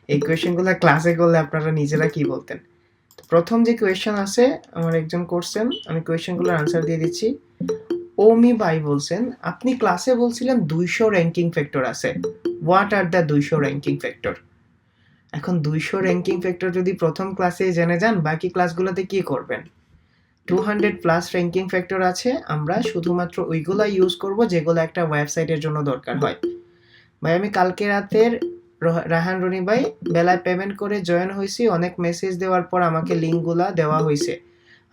এই কোয়েশ্চেনগুলো ক্লাসে করলে আপনারা নিজেরা কি বলতেন? প্রথম যে কোয়েশ্চেন আছে আমার একজন করছেন, আমি কোয়েশ্চেনগুলোর আনসার দিয়ে দিচ্ছি। ওমি ভাই বলছেন, আপনি ক্লাসে বলছিলেন 200 র্যাঙ্কিং ফ্যাক্টর আছে। What are the 200 ranking factor? এখন 200 র্যাঙ্কিং ফ্যাক্টর যদি প্রথম ক্লাসে জেনে যান, বাকি ক্লাসগুলোতে কি করবেন? 200 প্লাস র্যাঙ্কিং ফ্যাক্টর আছে, আমরা শুধুমাত্র ওইগুলা ইউজ করব যেগুলো একটা ওয়েবসাইটের জন্য দরকার হয়। ভাই আমি কালকে রাতের রাহান রনি ভাই বেলায় পেমেন্ট করে জয়েন হয়েছি, অনেক মেসেজ দেওয়ার পর আমাকে লিঙ্কগুলা দেওয়া হয়েছে।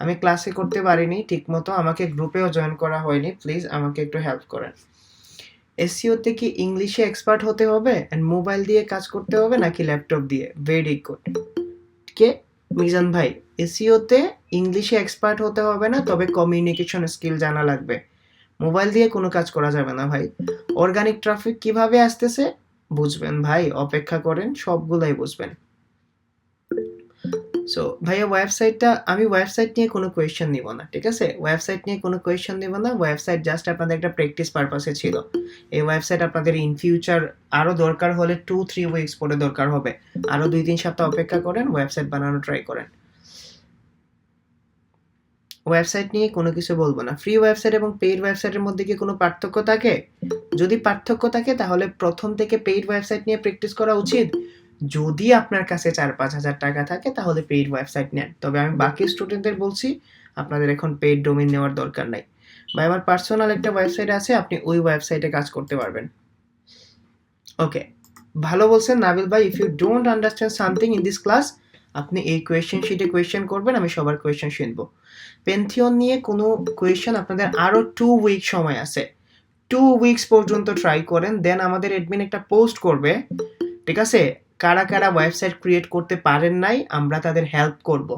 আমি ক্লাসে করতে পারিনি ঠিকমতো, আমাকে গ্রুপেও জয়েন করা হয়নি, প্লিজ আমাকে একটু হেল্প করেন। এসইওতে কি ইংলিশে এক্সপার্ট হতে হবে এন্ড মোবাইল দিয়ে কাজ করতে হবে নাকি ল্যাপটপ দিয়ে? Very good. কে? মিজান ভাই, এসইওতে ইংলিশে এক্সপার্ট হতে হবে না, তবে কমিউনিকেশন স্কিল জানা লাগবে। মোবাইল দিয়ে কোনো কাজ করা যাবে না ভাই। অর্গানিক ট্রাফিক কিভাবে আসতেছে বুঝবেন ভাই, অপেক্ষা করেন, সবগুলাই বুঝবেন। সো ভাইয়া আমি ওয়েবসাইট নিয়ে কোনো কোয়েশ্চেন নিব না, ঠিক আছে? ওয়েবসাইট নিয়ে কোনো কোয়েশ্চেন নিব না, ওয়েবসাইট জাস্ট আপনাদের একটা প্র্যাকটিস পারপাসে ছিল। এই ওয়েবসাইট আপনাদের ইন ফিউচার আরো দরকার হলে 2-3 উইকস পরে দরকার হবে, আরো 2-3 সপ্তাহ অপেক্ষা করেন, ওয়েবসাইট বানানো ট্রাই করেন। ওয়েবসাইট নিয়ে কোনো কিছু বলবো না। ফ্রি ওয়েবসাইট এবং পেইড ওয়েবসাইটের মধ্যে কি কোনো পার্থক্য থাকে? যদি পার্থক্য থাকে তাহলে প্রথম থেকে পেইড ওয়েবসাইট নিয়ে প্র্যাকটিস করা উচিত। যদি আপনার কাছে 4-5 হাজার টাকা থাকে তাহলে পেইড ওয়েবসাইট নেন, তবে আমি বাকি স্টুডেন্টদের বলছি আপনাদের এখন পেইড ডোমেইন নেওয়ার দরকার নাই। বা আমার পার্সোনাল একটা ওয়েবসাইট আছে, আপনি ওই ওয়েবসাইটে কাজ করতে পারবেন। ওকে, ভালো বলছেন নাবিল ভাই। If you don't understand something in this class, আপনি এই কোয়েশ্চেন শিটে কোয়েশ্চেন করবেন, আমি সবার কোয়েশ্চেন শুনবো। পেন্থিয়ন নিয়ে কোনো কোয়েশ্চেন আপনাদের আরো 2 উইক সময় আছে, 2 উইকস পর্যন্ত ট্রাই করেন, দেন আমাদের অ্যাডমিন একটা পোস্ট করবে, ঠিক আছে? কারা কারা ওয়েবসাইট ক্রিয়েট করতে পারেন নাই, আমরা তাদের হেল্প করব।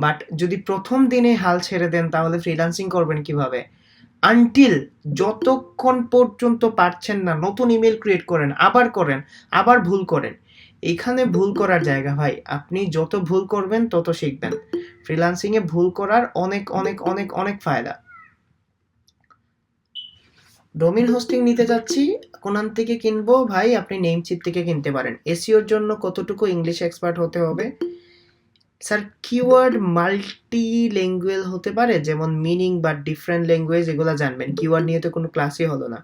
বাট যদি প্রথম দিনে হাল ছেড়ে দেন তাহলে ফ্রিল্যান্সিং করবেন কিভাবে? আনটিল যতক্ষণ পর্যন্ত পারছেন না, নতুন ইমেল ক্রিয়েট করেন, আবার ভুল করেন। এখানে ভুল করার জায়গা ভাই, আপনি যত ভুল করবেন তত শিখবেন। ফ্রিল্যান্সিং এ ভুল করার অনেক অনেক অনেক অনেক ফায়দা। ডোমেইন হোস্টিং নিতে যাচ্ছি, কোনান থেকে কিনবো ভাই? আপনি নেমচিপ থেকে কিনতে পারেন। এসইওর জন্য কতটুকু ইংলিশ এক্সপার্ট হতে হবে? স্যার কিওয়ার্ড মাল্টি ল্যাঙ্গুয়েজ হতে পারে, যেমন মিনিং বা ডিফারেন্ট ল্যাঙ্গুয়েজ এগুলো জানবেন। কিওয়ার্ড নিয়ে তো কোনো ক্লাসই হলো না।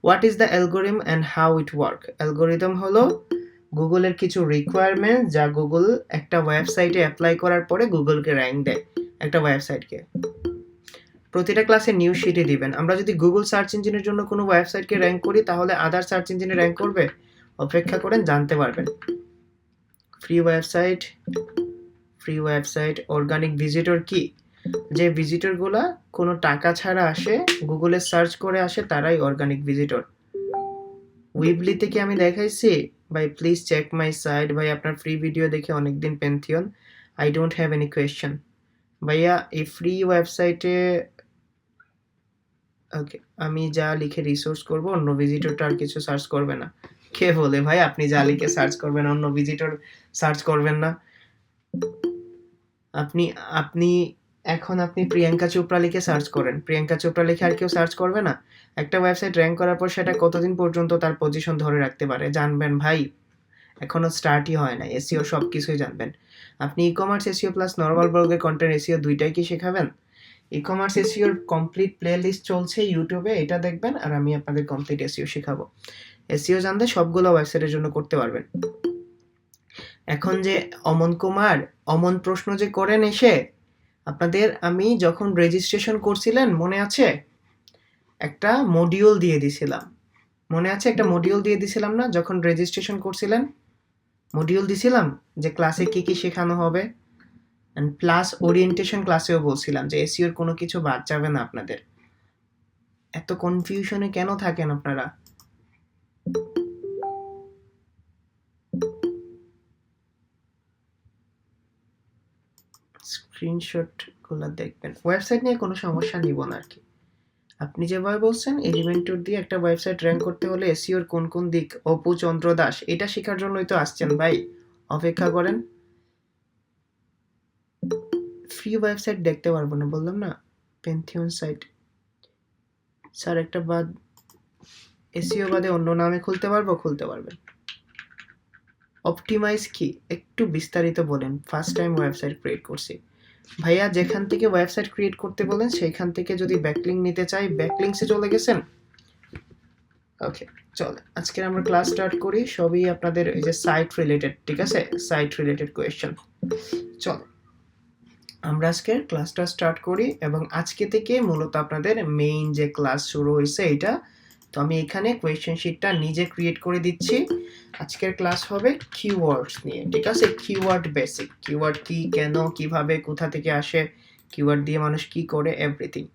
What is the algorithm and how it work? Algorithm হলো গুগলের কিছু রিকোয়ারমেন্ট যা গুগল একটা ওয়েবসাইটে অ্যাপ্লাই করার পরে গুগলকে র্যাঙ্ক দেয় একটা ওয়েবসাইটকে। প্রতিটা ক্লাসে নিউজ শিটে দিবেন। আমরা যদি গুগল সার্চ ইঞ্জিনের জন্য কোনো ওয়েবসাইটকে র্যাঙ্ক করি তাহলে আদার সার্চ ইঞ্জিনে র্যাঙ্ক করবে? অপেক্ষা করেন, জানতে পারবেন। ফ্রি ওয়েবসাইট, অর্গানিক ভিজিটর কি? যে ভিজিটরগুলা কোনো টাকা ছাড়া আসে, গুগলে সার্চ করে আসে, তারাই অর্গানিক ভিজিটর। উইবলি থেকে আমি দেখাইছি ভাই, প্লিজ চেক মাই সাইট। ভাই আপনার ফ্রি ভিডিও দেখে অনেকদিন পেন্থিয়ন। I don't have any question. ভাইয়া এই ফ্রি ওয়েবসাইটে ওকে, আমি যা লিখে রিসোর্স করব, অন্য ভিজিটরটা আর কিছু সার্চ করবে না। কে বলে ভাই আপনি যা লিখে সার্চ করবেন অন্য ভিজিটর সার্চ করবেন না? আপনি আপনি আপনি প্রিয়াঙ্কা চোপড়া লিখে সার্চ করেন, প্রিয়াঙ্কা চোপড়া লিখে আর কেউ সার্চ করবে না? একটা ওয়েবসাইট র্যাঙ্ক করার পর সেটা কতদিন পর্যন্ত তার পজিশন ধরে রাখতে পারে জানবেন ভাই? এখনো স্টার্টই হয় না, এসইও সব কিছুই জানবেন। আপনি e-commerce SEO plus normal ব্লগের কন্টেন্ট এসইও দুইটাই কি শেখাবেন? ই কমার্স এসইওর কমপ্লিট প্লে লিস্ট চলছে ইউটিউবে, এটা দেখবেন আর আমি আপনাদের কমপ্লিট এসইও শেখাবো। এসইও জানলে সবগুলো ওয়েবসাইটের জন্য করতে পারবেন। এখন যে অমন প্রশ্ন যে করেন এসে, আপনাদের আমি যখন রেজিস্ট্রেশন করছিলেন মনে আছে একটা মডিউল দিয়ে দিছিলাম? না যখন রেজিস্ট্রেশন করছিলেন? মডিউল দিছিলাম যে ক্লাসে কি কি শেখানো হবে, এন্ড প্লাস ওরিয়েন্টেশন ক্লাসেও বলছিলাম যে এসইওর কোনো কিছু বাদ যাবে না আপনাদের। এত কনফিউশনে কেন থাকেন আপনারা? স্ক্রিনশট গুলো দেখবেন। ওয়েবসাইট নিয়ে কোনো সমস্যা নিব না আর কি। আপনি যেভাবে বলছেন এলিমেন্টর দিয়ে একটা ওয়েবসাইট র্যাঙ্ক করতে হলে এসইওর কোন কোন দিক, অপু চন্দ্র দাস, এটা শেখার জন্যই তো আসছেন ভাই, অপেক্ষা করেন। ফ্রি ওয়েবসাইট দেখতে পারবো না বললাম না, পেন্থিয়ন সাইট। স্যার একটা বাদ, এসইও বাদে অন্য নামে খুলতে পারবেন? অপটিমাইজ কি একটু বিস্তারিত বলেন। ফার্স্ট টাইম ওয়েবসাইট ক্রিয়েট করছি। ভাইয়া যেখান থেকে ওয়েবসাইট ক্রিয়েট করতে বলেন সেইখান থেকে যদি ব্যাকলিঙ্ক নিতে চাই, ব্যাকলিঙ্কসে চলে গেছেন। ওকে, চলে আজকে আমরা ক্লাস স্টার্ট করি। সবই আপনাদের এই যে সাইট রিলেটেড, ঠিক আছে, সাইট রিলেটেড কোয়েশ্চেন। চলো আমরা আজকে ক্লাসটা স্টার্ট করি এবং আজকে থেকে মূলত আপনাদের মেইন যে ক্লাস শুরু হয়েছে এটা। তো আমি এখানে কোয়েশ্চেন শিটটা নিজে ক্রিয়েট করে দিচ্ছি। আজকের ক্লাস হবে কিওয়ার্ডস নিয়ে, ঠিক আছে, কিওয়ার্ড বেসিক, কিওয়ার্ড কি, কেন, কিভাবে, কোথা থেকে আসে, কিওয়ার্ড দিয়ে মানুষ কি করে, এভরিথিং।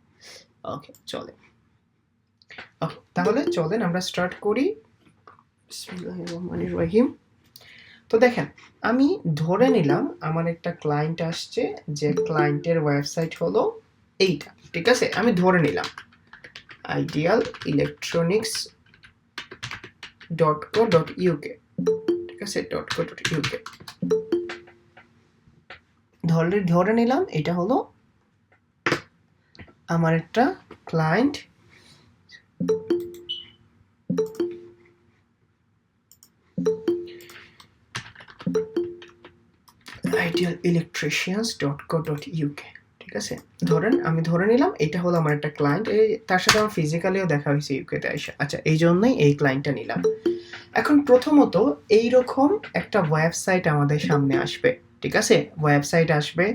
ওকে চলে। ওকে তাহলে চলেন আমরা স্টার্ট করি। বিসমিল্লাহির রহমানির রহিম। তো দেখেন আমি ধরে নিলাম আমার একটা ক্লায়েন্ট আসছে, যে ক্লায়েন্টের ওয়েবসাইট হলো এইটা, ঠিক আছে, আমি ধরে নিলাম idealelectronics.co.uk, ঠিক আছে, .co.uk ধরে নিলাম এটা হলো আমার একটা ক্লায়েন্ট। idealelectricians.co.uk, ঠিক আছে, আমি ধরে নিলাম এটা হলো আমার একটা ক্লায়েন্ট। তার সাথে আমার ফিজিক্যালিও দেখা হয়েছে ইউকেতে এসে। আচ্ছা, এই জন্যই এই ক্লায়েন্টটা নিলাম। এখন প্রথমত এইরকম একটা ওয়েবসাইট আমাদের সামনে আসবে, ঠিক আছে, ওয়েবসাইট আসবে,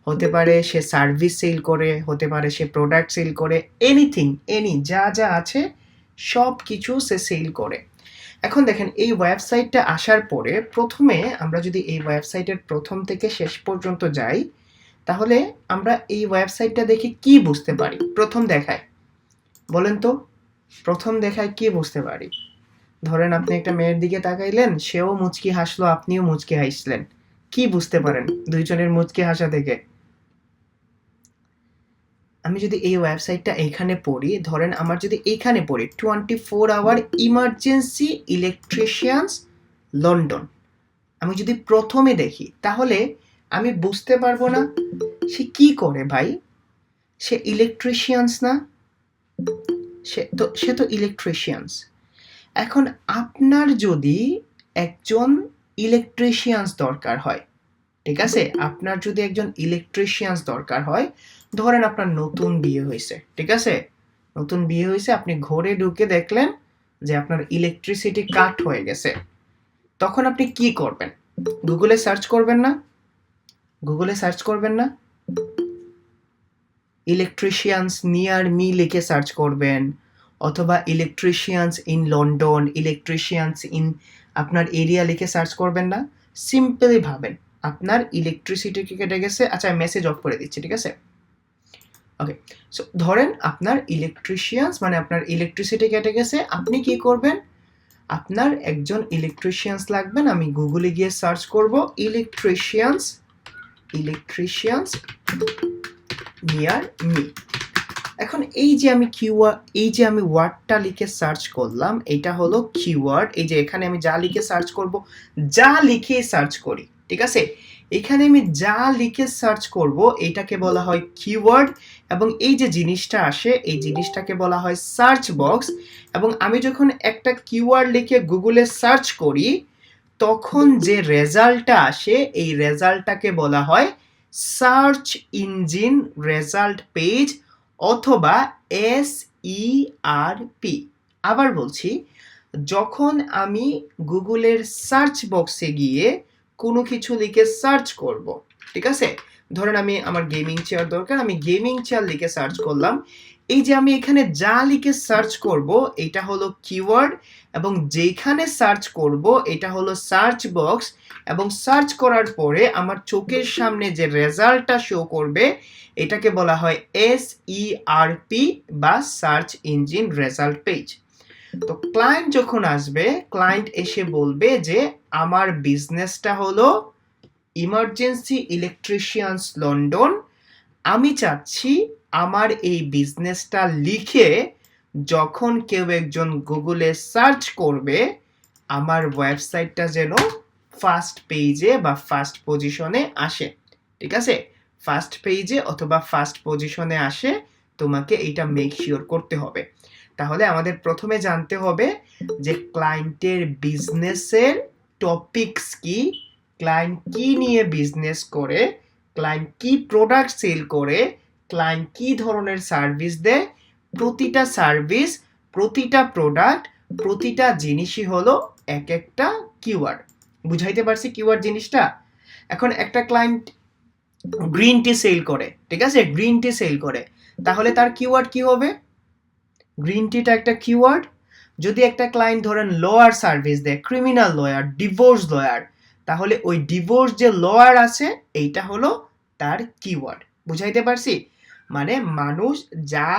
হতে পারে সে সার্ভিস সেল করে, হতে পারে সে প্রোডাক্ট সেল করে, এনিথিং, যা যা আছে সব কিছু সে সেল করে। এখন দেখেন এই ওয়েবসাইটটা আসার পরে প্রথমে আমরা যদি এই ওয়েবসাইটের প্রথম থেকে শেষ পর্যন্ত যাই, তাহলে আমরা এই ওয়েবসাইটটা দেখে কি বুঝতে পারি? প্রথম দেখায় বলেন তো, প্রথম দেখায় কি বুঝতে পারি? ধরেন আপনি একটা মেয়ের দিকে তাকাইলেন, সেও মুচকি হাসলো, আপনিও মুচকি হাসলেন, কি বুঝতে পারেন দুইজনের মুচকি হাসা থেকে? আমি যদি এই ওয়েবসাইটটা এইখানে পড়ি, ধরেন আমার যদি এইখানে পড়ি 24 আওয়ার ইমার্জেন্সি ইলেকট্রিশিয়ানস লন্ডন, আমি যদি প্রথমে দেখি তাহলে আমি বুঝতে পারবো না সে কি করে ভাই? সে ইলেকট্রিশিয়ানস না? সে তো ইলেকট্রিশিয়ানস। এখন আপনার যদি একজন ইলেকট্রিশিয়ানস দরকার হয়, ঠিক আছে, আপনার যদি একজন ইলেকট্রিশিয়ানস দরকার হয়, ধরেন আপনার নতুন বিয়ে হয়েছে, ঠিক আছে, নতুন বিয়ে হয়েছে, আপনি ঘরে ঢুকে দেখলেন যে আপনার ইলেকট্রিসিটি কাট হয়ে গেছে, তখন আপনি কি করবেন? গুগলে সার্চ করবেন না? গুগলে সার্চ করবেন না? ইলেকট্রিশিয়ানস নিয়ার মি লিখে সার্চ করবেন, অথবা electricians in London, electricians in আপনার এরিয়া লিখে সার্চ করবেন না? সিম্পলি ভাবেন আপনার ইলেকট্রিসিটি কেটে গেছে। আচ্ছা, মেসেজ অফ করে দিচ্ছি, ঠিক আছে। ওকে, সো ধরেন আপনার ইলেকট্রিশিয়ানস মানে আপনার ইলেকট্রিসিটি কেটে গেছে, আপনি কি করবেন? আপনার একজন ইলেকট্রিশিয়ানস লাগবেন। আমি গুগলে গিয়ে সার্চ করব ইলেকট্রিশিয়ানস নিয়ার মি। এখন এই যে আমি ওয়ার্ডটা লিখে সার্চ করলাম, এটা হলো কিওয়ার্ড। এই যে এখানে আমি যা লিখে সার্চ করব, যা লিখে সার্চ করি, ঠিক আছে, এখানে আমি যা লিখে সার্চ করব এটাকে বলা হয় কিওয়ার্ড, এবং এই যে জিনিসটা আসে এই জিনিসটাকে বলা হয় সার্চ বক্স। এবং আমি যখন একটা কিওয়ার্ড লিখে গুগলে সার্চ করি, তখন যে রেজাল্টটা আসে এই রেজাল্টটাকে বলা হয় সার্চ ইঞ্জিন রেজাল্ট পেজ অথবা SERP। আবার বলছি, যখন আমি গুগলের সার্চ বক্সে গিয়ে কোনো কিছু লিখে সার্চ করব, ঠিক আছে, ধরেন আমার গেমিং চেয়ার দরকার, আমি গেমিং চেয়ার লিখে সার্চ করলাম, এই যে আমি এখানে যা লিখে সার্চ করব এটা হলো কিওয়ার্ড, এবং যেখানে সার্চ করব এটা হলো সার্চ বক্স, এবং সার্চ করার পরে আমার চোখের সামনে যে রেজাল্টটা শো করবে এটাকে বলা হয় SERP বা সার্চ ইঞ্জিন রেজাল্ট পেজ। তো ক্লায়েন্ট যখন আসবে, ক্লায়েন্ট এসে বলবে যে আমার বিজনেসটা হলো ইমার্জেন্সি ইলেকট্রিশিয়ানস লন্ডন, আমি চাচ্ছি আমার এই বিজনেসটা লিখে যখন কেউ একজন গুগলে সার্চ করবে আমার ওয়েবসাইটটা যেন ফার্স্ট পেজে বা ফার্স্ট পজিশনে আসে, ঠিক আছে, ফার্স্ট পেজে অথবা ফার্স্ট পজিশনে আসে, তোমাকে এটা মেক শিওর করতে হবে। তাহলে আমাদের প্রথমে জানতে হবে যে ক্লায়েন্টের বিজনেসের টপিকস কি, ক্লায়েন্ট কি নিয়ে বিজনেস করে, ক্লায়েন্ট কি প্রোডাক্ট সেল করে, ক্লায়েন্ট কি ধরনের সার্ভিস দেয়, প্রতিটা সার্ভিস, প্রতিটা প্রোডাক্ট, প্রতিটা জিনিসই হলো এক একটা কিওয়ার্ড। বুঝাইতে পারছি কিওয়ার্ড জিনিসটা? এখন একটা ক্লায়েন্ট গ্রিন টি সেল করে, ঠিক আছে, গ্রিন টি সেল করে, তাহলে তার কিওয়ার্ড কি হবে? গ্রিন টিটা একটা কিওয়ার্ড। যদি একটা ক্লায়েন্ট ধরেন লয়ার সার্ভিস দেয়, ক্রিমিনাল লয়ার, ডিভোর্স লয়ার, তাহলে ওই ডিভোর্স যে লয়ার আছে এইটা হলো তার কিওয়ার্ড। বুঝাইতে পারছি? মানে মানুষ যা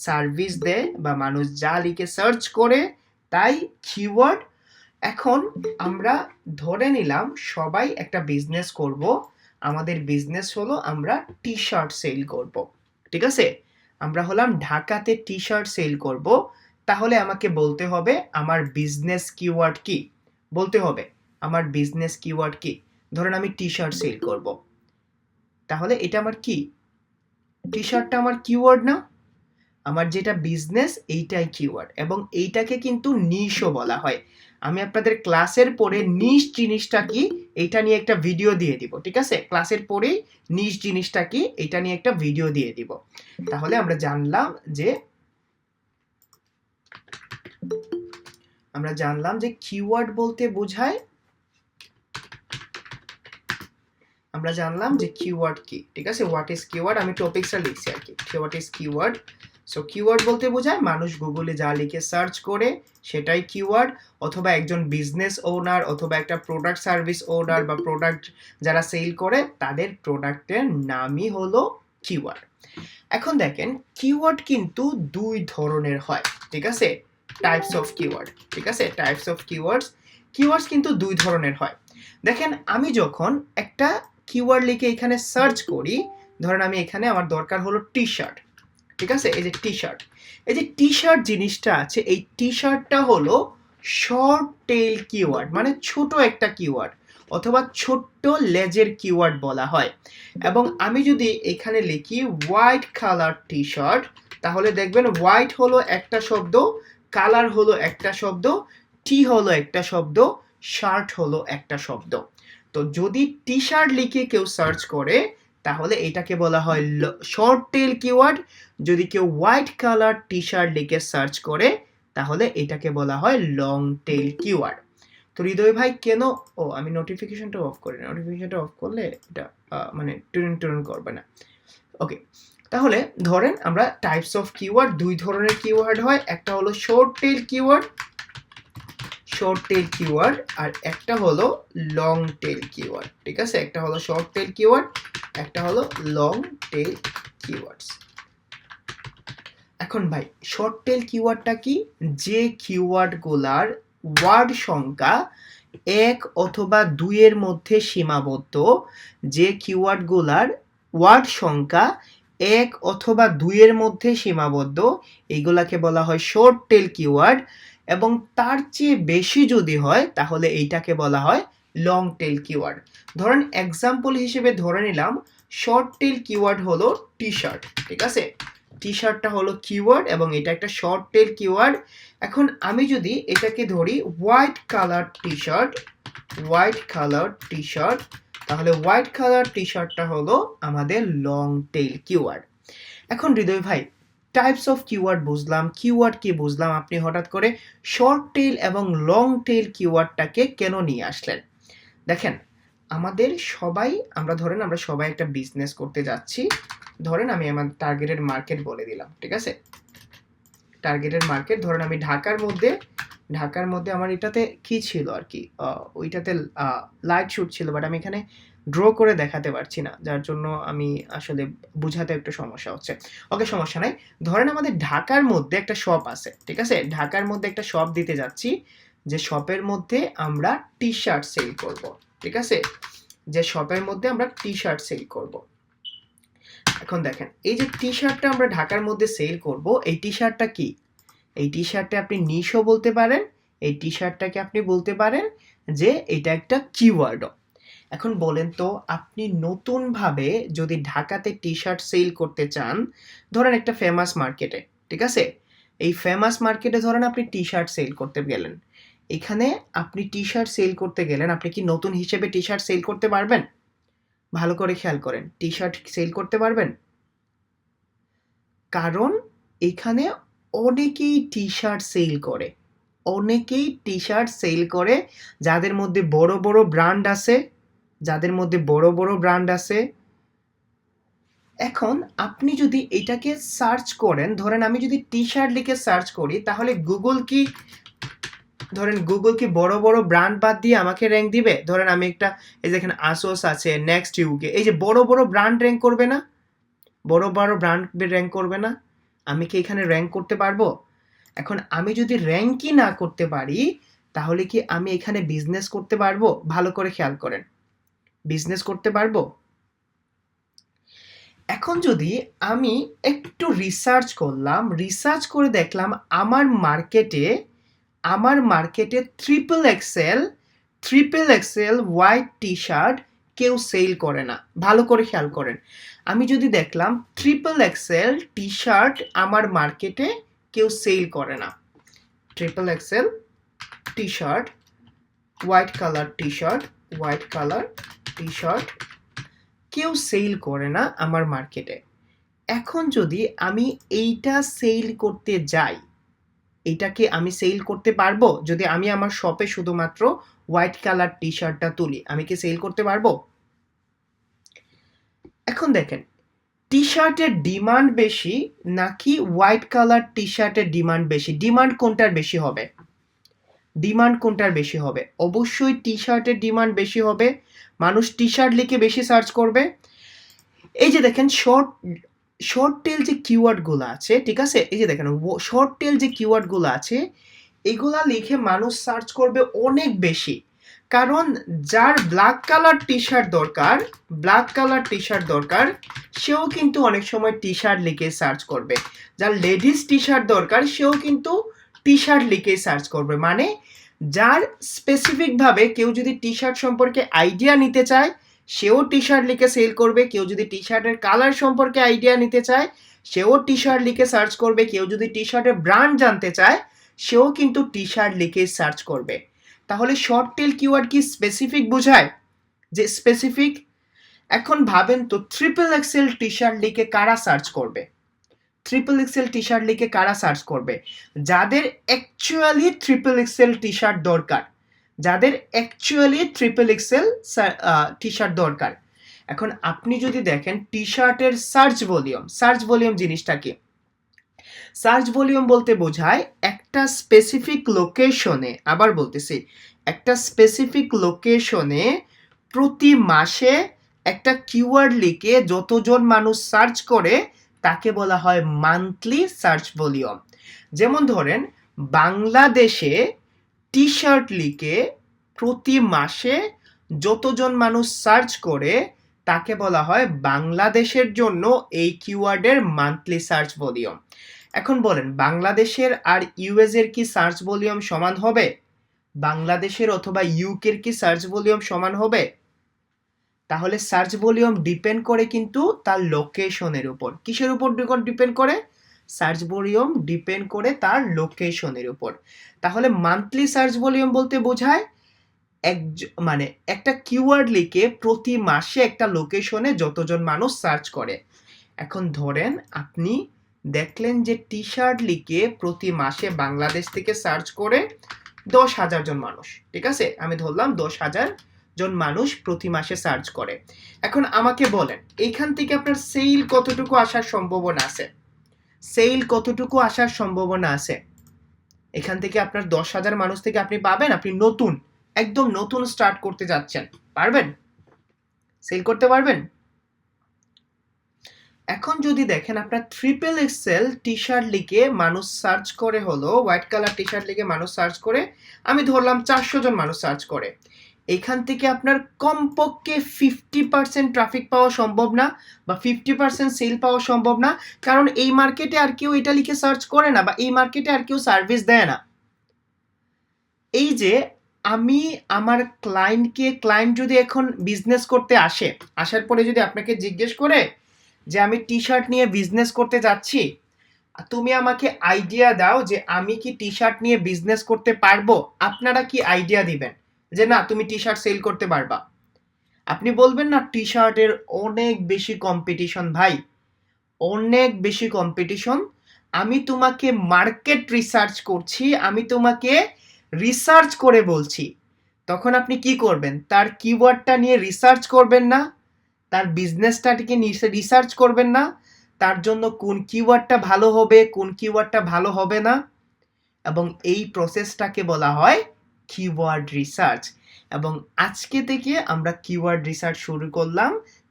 সার্ভিস দেয় বা মানুষ যা লিখে সার্চ করে তাই কিওয়ার্ড। এখন আমরা ধরে নিলাম সবাই একটা বিজনেস করব, আমাদের বিজনেস হলো আমরা টি শার্ট সেল করব, ঠিক আছে, আমরা হলাম ঢাকাতে টি শার্ট সেল করব, তাহলে আমাকে বলতে হবে আমার বিজনেস কিওয়ার্ড কি, বলতে হবে আমার বিজনেস কিওয়ার্ড কি। ধরেন আমি টি শার্ট সেল করব, তাহলে এটা আমার কি, টি শার্টটা আমার কিওয়ার্ড না? আমার যেটা বিজনেস এইটাই কিওয়ার্ড, এবং এইটাকে কিন্তু নিশও বলা হয়। আমি আপনাদের ক্লাসের পরে নিশ জিনিসটা কি এইটা নিয়ে একটা ভিডিও দিয়ে দিব, ঠিক আছে, ক্লাসের পরেই নিশ জিনিসটা কি এটা নিয়ে একটা ভিডিও দিয়ে দিব। তাহলে আমরা জানলাম যে কিওয়ার্ড বলতে বোঝায়, আমরা জানলাম যে কিওয়ার্ড কি, ঠিক আছে, হোয়াট ইজ কিওয়ার্ড, আমি টপিকসটা লিখছি আর কি, what is keyword. So keyword বলতে বোঝায় মানুষ গুগলে যা লিখে সার্চ করে সেটাই কিওয়ার্ড, অথবা একজন বিজনেস ওনার অথবা একটা প্রোডাক্ট সার্ভিস ওনার বা প্রোডাক্ট যারা সেল করে তাদের প্রোডাক্টের নামই হলো কিওয়ার্ড। এখন দেখেন কিওয়ার্ড কিন্তু দুই ধরনের হয়, ঠিক আছে, টাইপস অফ কিওয়ার্ড, ঠিক আছে, টাইপস অফ কিওয়ার্ডস কিন্তু দুই ধরনের হয়। দেখেন আমি যখন একটা কিওয়ার্ড লিখে এখানে সার্চ করি, ধরেন আমি এখানে আমার দরকার হলো টি শার্ট, ঠিক আছে, এই যে টি শার্ট, এই যে টি শার্ট জিনিসটা আছে, এই টি শার্টটা হলো শর্ট টেল কিওয়ার্ড, মানে ছোট একটা কিওয়ার্ড অথবা ছোট্ট লেজের কিওয়ার্ড বলা হয়। এবং আমি যদি এখানে লিখি হোয়াইট কালার টি শার্ট, তাহলে দেখবেন হোয়াইট হলো একটা শব্দ, কালার হলো একটা শব্দ, টি হলো একটা শব্দ, শার্ট হলো একটা শব্দ। তো যদি টি শার্ট লিখে কেউ সার্চ করে তাহলে এটাকে বলা হয় শর্ট টেল কিওয়ার্ড। যদি কেউ হোয়াইট কালার টি শার্ট লিখে সার্চ করে তাহলে এটাকে বলা হয় লং টেল কিওয়ার্ড। তো হৃদয় ভাই কেন, ও আমি নোটিফিকেশনটা অফ করি, নোটিফিকেশনটা অফ করলে এটা মানে টুন করবে না। ওকে, তাহলে ধরেন আমরা টাইপস অফ কিওয়ার্ড, দুই ধরনের কিওয়ার্ড হয়, একটা হলো শর্ট টেল কিওয়ার্ড আর একটা হলো লং টেল কিওয়ার্ড, ঠিক আছে, একটা হলো শর্ট টেল কিওয়ার্ড, একটা হলো লং টেল কিওয়ার্ডস। এখন ভাই শর্ট টেল কিওয়ার্ডটা কি? যে কিওয়ার্ডগুলার ওয়ার্ড সংখ্যা 1 অথবা 2 এর মধ্যে সীমাবদ্ধ, যে কিওয়ার্ডগুলার ওয়ার্ড সংখ্যা 1 অথবা 2 এর মধ্যে সীমাবদ্ধ, এইগুলাকে বলা হয় শর্ট টেল কিওয়ার্ড, এবং তার চেয়ে বেশি যদি হয় তাহলে এইটাকে বলা হয় লং টেল কিওয়ার্ড। ধরেন এক্সাম্পল হিসেবে ধরে নিলাম শর্ট টেল কিওয়ার্ড হলো টি শার্ট, ঠিক আছে, টি শার্টটা হলো কিওয়ার্ড এবং এটা একটা শর্ট টেল কিওয়ার্ড। এখন আমি যদি এটাকে ধরি হোয়াইট কালার টি শার্ট, তাহলে হোয়াইট কালার টি শার্টটা হলো আমাদের লং টেল কিওয়ার্ড। এখন হৃদয় ভাই টাইপস অফ কিওয়ার্ড বুঝলাম, কিওয়ার্ড কি বুঝলাম, আপনি হঠাৎ করে শর্ট টেল এবং লং টেল কিওয়ার্ডটাকে কেন নিয়ে আসলেন? দেখেন আমরা সবাই একটা বিজনেস করতে যাচ্ছি, ধরেন আমি আমার টার্গেটেড মার্কেট বলে দিলাম, ঠিক আছে, টার্গেটেড মার্কেট ধরেন আমি ঢাকার মধ্যে আমার এটাতে কি ছিল আর কি, ওইটাতে লাইট শুট ছিল, বাট আমি এখানে ড্র করে দেখাতে পারছি না, যার জন্য আমি আসলে বুঝাতে একটু সমস্যা হচ্ছে। ওকে, সমস্যা নাই। ধরেন আমাদের ঢাকার মধ্যে একটা শপ আছে, ঠিক আছে, ঢাকার মধ্যে একটা শপ দিতে যাচ্ছি, যে শপের মধ্যে আমরা টি শার্ট সেল করব, ঠিক আছে, যে শপের মধ্যে আমরা টি শার্ট সেল করব। এখন দেখেন এই যে টি শার্টটা আমরা ঢাকার মধ্যে সেল করব, এই টি শার্টটা কি, এই টি শার্টটা আপনি নিশও বলতে পারেন, এই টি শার্টটাকে আপনি বলতে পারেন যে এটা একটা কিওয়ার্ডও। এখন বলেন তো আপনি নতুনভাবে যদি ঢাকাতে টি শার্ট সেল করতে চান, ধরেন একটা ফেমাস মার্কেটে, ঠিক আছে, এই ফেমাস মার্কেটে ধরেন আপনি টি শার্ট সেল করতে গেলেন, এখানে আপনি টি শার্ট সেল করতে গেলেন, আপনি কি নতুন হিসেবে টি শার্ট সেল করতে পারবেন? ভালো করে খেয়াল করেন, টি শার্ট সেল করতে পারবেন? কারণ এখানে অনেকেই টি শার্ট সেল করে, অনেকেই টি শার্ট সেল করে, যাদের মধ্যে বড় বড় ব্র্যান্ড আছে, যাদের মধ্যে বড় বড় ব্র্যান্ড আছে। এখন আপনি যদি এটাকে সার্চ করেন, ধরেন আমি যদি টি শার্ট লিখে সার্চ করি, তাহলে গুগল কি বড় বড় ব্র্যান্ড বাদ দিয়ে আমাকে র্যাঙ্ক দিবে? ধরেন আমি একটা, এই যে এখানে আসোস আছে, নেক্সট ইউকে, এই যে বড় বড় ব্র্যান্ড র্যাঙ্ক করবে না? বড় বড় ব্র্যান্ড র্যাঙ্ক করবে না? আমি কি এখানে র্যাঙ্ক করতে পারবো? এখন আমি যদি র্যাঙ্কই না করতে পারি, তাহলে কি আমি এখানে বিজনেস করতে পারবো? ভালো করে খেয়াল করেন, বিজনেস করতে পারবো? এখন যদি আমি একটু রিসার্চ করলাম, রিসার্চ করে দেখলাম আমার মার্কেটে triple Excel white T shirt কেউ সেল করে না। ভালো করে খেয়াল করেন, আমি যদি দেখলাম ট্রিপল এক্সেল টি শার্ট আমার মার্কেটে কেউ সেল করে না, triple Excel T shirt, white colour T shirt কেউ সেল করে না আমার মার্কেটে। এখন যদি আমি এইটা সেল করতে যাই, এটাকে আমি সেল করতে পারবো? যদি আমি আমার শপে শুধুমাত্র হোয়াইট কালার টি শার্টটা তুলি, আমি কি সেল করতে পারবো? এখন দেখেন, টি শার্টের ডিমান্ড বেশি নাকি হোয়াইট কালার টি শার্টের ডিমান্ড বেশি? ডিমান্ড কোনটার বেশি হবে? অবশ্যই টি শার্টের ডিমান্ড বেশি হবে। মানুষ টি শার্ট লিখে বেশি সার্চ করবে। এই যে দেখেন শর্ট টেল যে কিওয়ার্ডগুলো আছে, ঠিক আছে, এই যে দেখেন শর্ট টেল যে কিওয়ার্ডগুলো আছে, এগুলা লিখে মানুষ সার্চ করবে অনেক বেশি। কারণ যার ব্ল্যাক কালার টি শার্ট দরকার, সেও কিন্তু অনেক সময় টি শার্ট লিখে সার্চ করবে। যার লেডিস টি শার্ট দরকার, সেও কিন্তু টি শার্ট লিখে সার্চ করবে। মানে যার স্পেসিফিকভাবে কেউ যদি টি শার্ট সম্পর্কে আইডিয়া নিতে চায়, সেও টি শার্ট লিখে সেল করবে। কেউ যদি টি শার্টের কালার সম্পর্কে আইডিয়া নিতে চায়, সেও টি শার্ট লিখে সার্চ করবে। কেউ যদি টি শার্টের ব্র্যান্ড জানতে চায়, সেও কিন্তু টি শার্ট লিখে সার্চ করবে। তাহলে শর্ট টেল কিওয়ার্ড কি স্পেসিফিক বোঝায়? যে স্পেসিফিক। এখন ভাবেন তো, ট্রিপল এক্সেল টি শার্ট লিখে কারা সার্চ করবে? যাদের actually triple Excel T shirt দরকার। এখন আপনি যদি দেখেন টি শার্টের সার্চ ভলিউম জিনিসটা কি? সার্চ ভলিউম বলতে বোঝায় একটা স্পেসিফিক লোকেশনে, আবার বলতেছি, একটা স্পেসিফিক লোকেশনে প্রতি মাসে একটা কিওয়ার্ড লিখে যতজন মানুষ সার্চ করে, তাকে বলা হয় মান্থলি সার্চ ভলিউম। যেমন ধরেন, বাংলাদেশে টি শার্ট লিখে প্রতি মাসে যতজন মানুষ সার্চ করে, তাকে বলা হয় বাংলাদেশের জন্য এই কিওয়ার্ডের মান্থলি সার্চ ভলিউম। এখন বলেন, বাংলাদেশের আর ইউএস এর কি সার্চ ভলিউম সমান হবে? বাংলাদেশের অথবা ইউকের কি সার্চ ভলিউম সমান হবে? তাহলে সার্চ ভলিউম ডিপেন্ড করে কিন্তু তার লোকেশনের উপর। কিসের উপর ডিপেন্ড করে? সার্চ ভলিউম ডিপেন্ড করে তার লোকেশনের উপর। তাহলে মান্থলি সার্চ ভলিউম বলতে বোঝায় মানে একটা কিওয়ার্ড লিখে প্রতি মাসে একটা লোকেশনে যতজন মানুষ সার্চ করে। এখন ধরেন আপনি দেখলেন যে টি শার্ট লিখে প্রতি মাসে বাংলাদেশ থেকে সার্চ করে 10,000 জন মানুষ, ঠিক আছে, আমি ধরলাম 10,000 জন মানুষ প্রতি মাসে সার্চ করে। এখন আমাকে বলেন, এখান থেকে আপনার সেল কতটুকু আসার সম্ভাবনা আছে? এখান থেকে আপনার 10,000 মানুষ থেকে আপনি পাবেন, আপনি একদম নতুন স্টার্ট করতে যাচ্ছেন, পারবেন? সেল করতে পারবেন? এখন যদি দেখেন আপনার ট্রিপল এক্সেল টি শার্ট লিখে মানুষ সার্চ করে, হলো হোয়াইট কালার টি শার্ট লিখে মানুষ সার্চ করে, আমি ধরলাম 400 জন মানুষ সার্চ করে, এখান থেকে আপনার কমপক্ষে 50% ট্রাফিক পাওয়া সম্ভব না, বা 50% সেল পাওয়া সম্ভব না। কারণ এই মার্কেটে আর কেউ এটা লিখে সার্চ করে না, বা এই মার্কেটে আর কেউ সার্ভিস দেয় না। এই যে আমি আমার ক্লায়েন্ট যদি এখন বিজনেস করতে আসার পরে যদি আপনাকে জিজ্ঞেস করে যে আমি টি শার্ট নিয়ে বিজনেস করতে যাচ্ছি, তুমি আমাকে আইডিয়া দাও যে আমি কি টি শার্ট নিয়ে বিজনেস করতে পারবো। আপনারা কি আইডিয়া দিবেন যে না তুমি টি শার্ট সেল করতে পারবা? আপনি বলবেন না টি শার্টের অনেক বেশি কম্পিটিশন ভাই, অনেক বেশি কম্পিটিশন। আমি তোমাকে মার্কেট রিসার্চ করছি, আমি তোমাকে রিসার্চ করে বলছি। তখন আপনি কি করবেন? তার কিওয়ার্ডটা নিয়ে রিসার্চ করবেন না, তার বিজনেসটাকে রিসার্চ করবেন না, তার জন্য কোন কিওয়ার্ডটা ভালো হবে, কোন কিওয়ার্ডটা ভালো হবে না। এবং এই প্রসেসটাকে বলা হয় কিওয়ার্ড রিসার্চ। এবং আজকে থেকে আমরা কিওয়ার্ড রিসার্চ শুরু করলাম।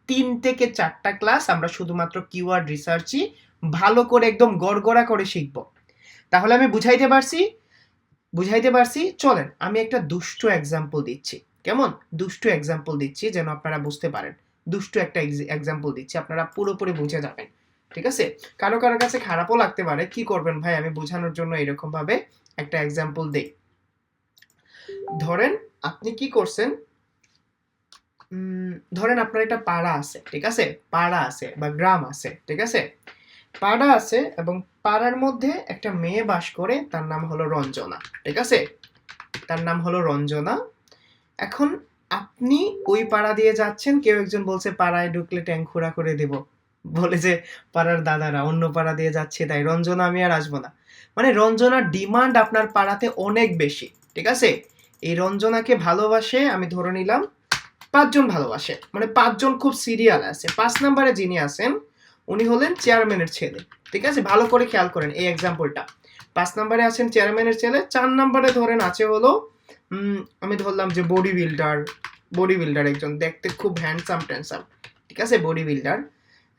3 থেকে 4টা ক্লাস আমরা শুধুমাত্র কিওয়ার্ড রিসার্চই ভালো করে একদম গড়গড়া করে শিখব। তাহলে আমি বুঝাইতে পারছি। চলেন আমি একটা দুষ্টু এক্সাম্পল দিচ্ছি। কেমন? দুষ্টু এক্সাম্পল দিচ্ছি যেন আপনারা বুঝতে পারেন। দুষ্টু একটা এক্সাম্পল দিচ্ছি, আপনারা পুরোপুরি বুঝে যাবেন। ঠিক আছে? কারো কাছে খারাপও লাগতে পারে, কি করবেন ভাই, আমি বোঝানোর জন্য এরকম ভাবে একটা এক্সাম্পল দেই। ধরেন আপনি কি করছেন, ধরেন আপনার একটা পাড়া আছে, ঠিক আছে? পাড়া আছে বা গ্রাম আছে, ঠিক আছে? পাড়া আছে এবং পাড়ার মধ্যে একটা মেয়ে বাস করে, তার নাম হলো রঞ্জনা, ঠিক আছে? তার নাম হলো রঞ্জনা। এখন আপনি ওই পাড়া দিয়ে যাচ্ছেন, কেউ একজন বলছে পাড়ায় ঢুকলে ট্যাং খোঁড়া করে দেব, বলে যে পাড়ার দাদারা অন্য পাড়া দিয়ে যাচ্ছে, তাই রঞ্জনা আমি আর আসবো না। মানে রঞ্জনার ডিমান্ড আপনার পাড়াতে অনেক বেশি, ঠিক আছে? এই রঞ্জনাকে ভালোবাসে, আমি ধরে নিলাম 5 জন ভালোবাসে, মানে 5 জন খুব সিরিয়াল আছে। 5 নম্বরে যিনি আছেন উনি হলেন চেয়ারম্যানের ছেলে, ঠিক আছে? ভালো করে খেয়াল করেন এই এক্সাম্পলটা। 5 নম্বরে আছেন চেয়ারম্যানের ছেলে, 4 নম্বরে ধরেন আছে হলো আমি ধরলাম যে বডি বিল্ডার একজন, দেখতে খুব হ্যান্ডসাম ট্যান্ডসাম, ঠিক আছে? Body builder.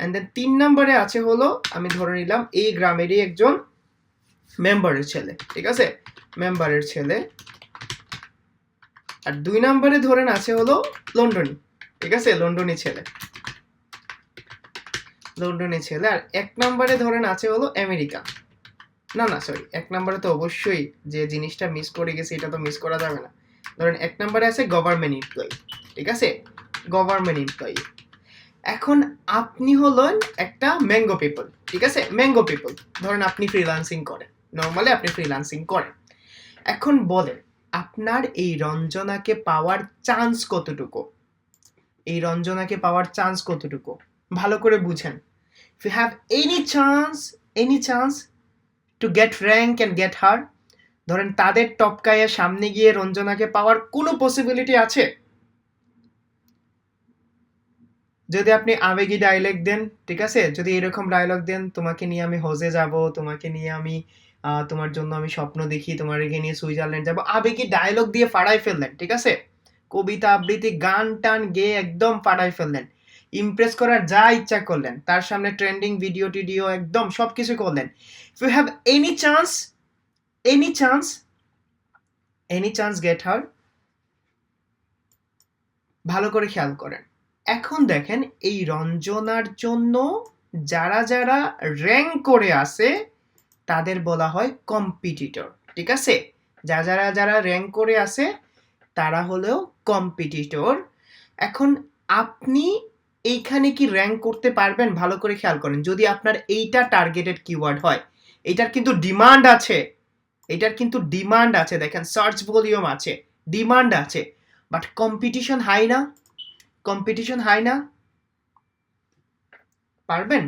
এন্ড দেন 3 নম্বরে আছে হলো আমি ধরে নিলাম এই গ্রামেরই একজন মেম্বারের ছেলে, ঠিক আছে? মেম্বারের ছেলে। আর 2 নম্বরে ধরেন আছে হলো লন্ডনী, ঠিক আছে? লন্ডনী ছেলে। আর 1 নম্বরে ধরেন আছে হলো আমেরিকা। না সরি, 1 নম্বরে তো অবশ্যই যে জিনিসটা মিস করে গেছে এটা তো মিস করা যাবে না। ধরেন 1 নম্বরে আছে গভর্নমেন্ট এমপ্লয়ি, ঠিক আছে? Government employee. এখন আপনি হলেন একটা ম্যাঙ্গো পিপল, ঠিক আছে? Mango people. ধরেন আপনি ফ্রিল্যান্সিং করেন, নর্মালি আপনি ফ্রিল্যান্সিং করেন। এখন বলেন আপনার এই রঞ্জনাকে পাওয়ার চান্স কতটুকু? এই রঞ্জনাকে পাওয়ার চান্স কতটুকু? ভালো করে বুঝেন। If you have any chance to get rank and get her, ধরেন তাদের টপকায়ে সামনে গিয়ে রঞ্জনাকে পাওয়ার কোনো পসিবিলিটি আছে? যদি আপনি আবেগী ডায়লগ দেন, ঠিক আছে? যদি এরকম ডায়লগ দেন, তোমাকে নিয়ে আমি হজে যাব, তোমাকে নিয়ে আমি তোমার জন্য আমি স্বপ্ন দেখি, তোমাকে নিয়ে সুইজারল্যান্ড যাব, আবেগী ডায়লগ দিয়ে ফাড়াই ফেললেন, ঠিক আছে? কবিতা আবৃত্তি গান টান গেয়ে একদম ফাড়াই ফেললেন, ইমপ্রেস করার যা ইচ্ছা করলেন, তার সামনে ট্রেন্ডিং ভিডিও টিডিও একদম সবকিছু করলেন। If you have any chance get her. ভালো করে খেয়াল করেন। এখন দেখেন এই রঞ্জনার জন্য যারা র্যাঙ্ক করে আসে তাদের বলা হয় কম্পিটিটর, ঠিক আছে? যারা র্যাঙ্ক করে আসে তারা হলো কম্পিটিটর। এখন আপনি এইখানে কি র্যাঙ্ক করতে পারবেন? ভালো করে খেয়াল করেন। যদি আপনার এইটা টার্গেটেড কিওয়ার্ড হয়, এটার কিন্তু ডিমান্ড আছে, দেখেন সার্চ ভলিউম আছে, ডিমান্ড আছে, বাট কম্পিটিশন হাই না, পারবেন?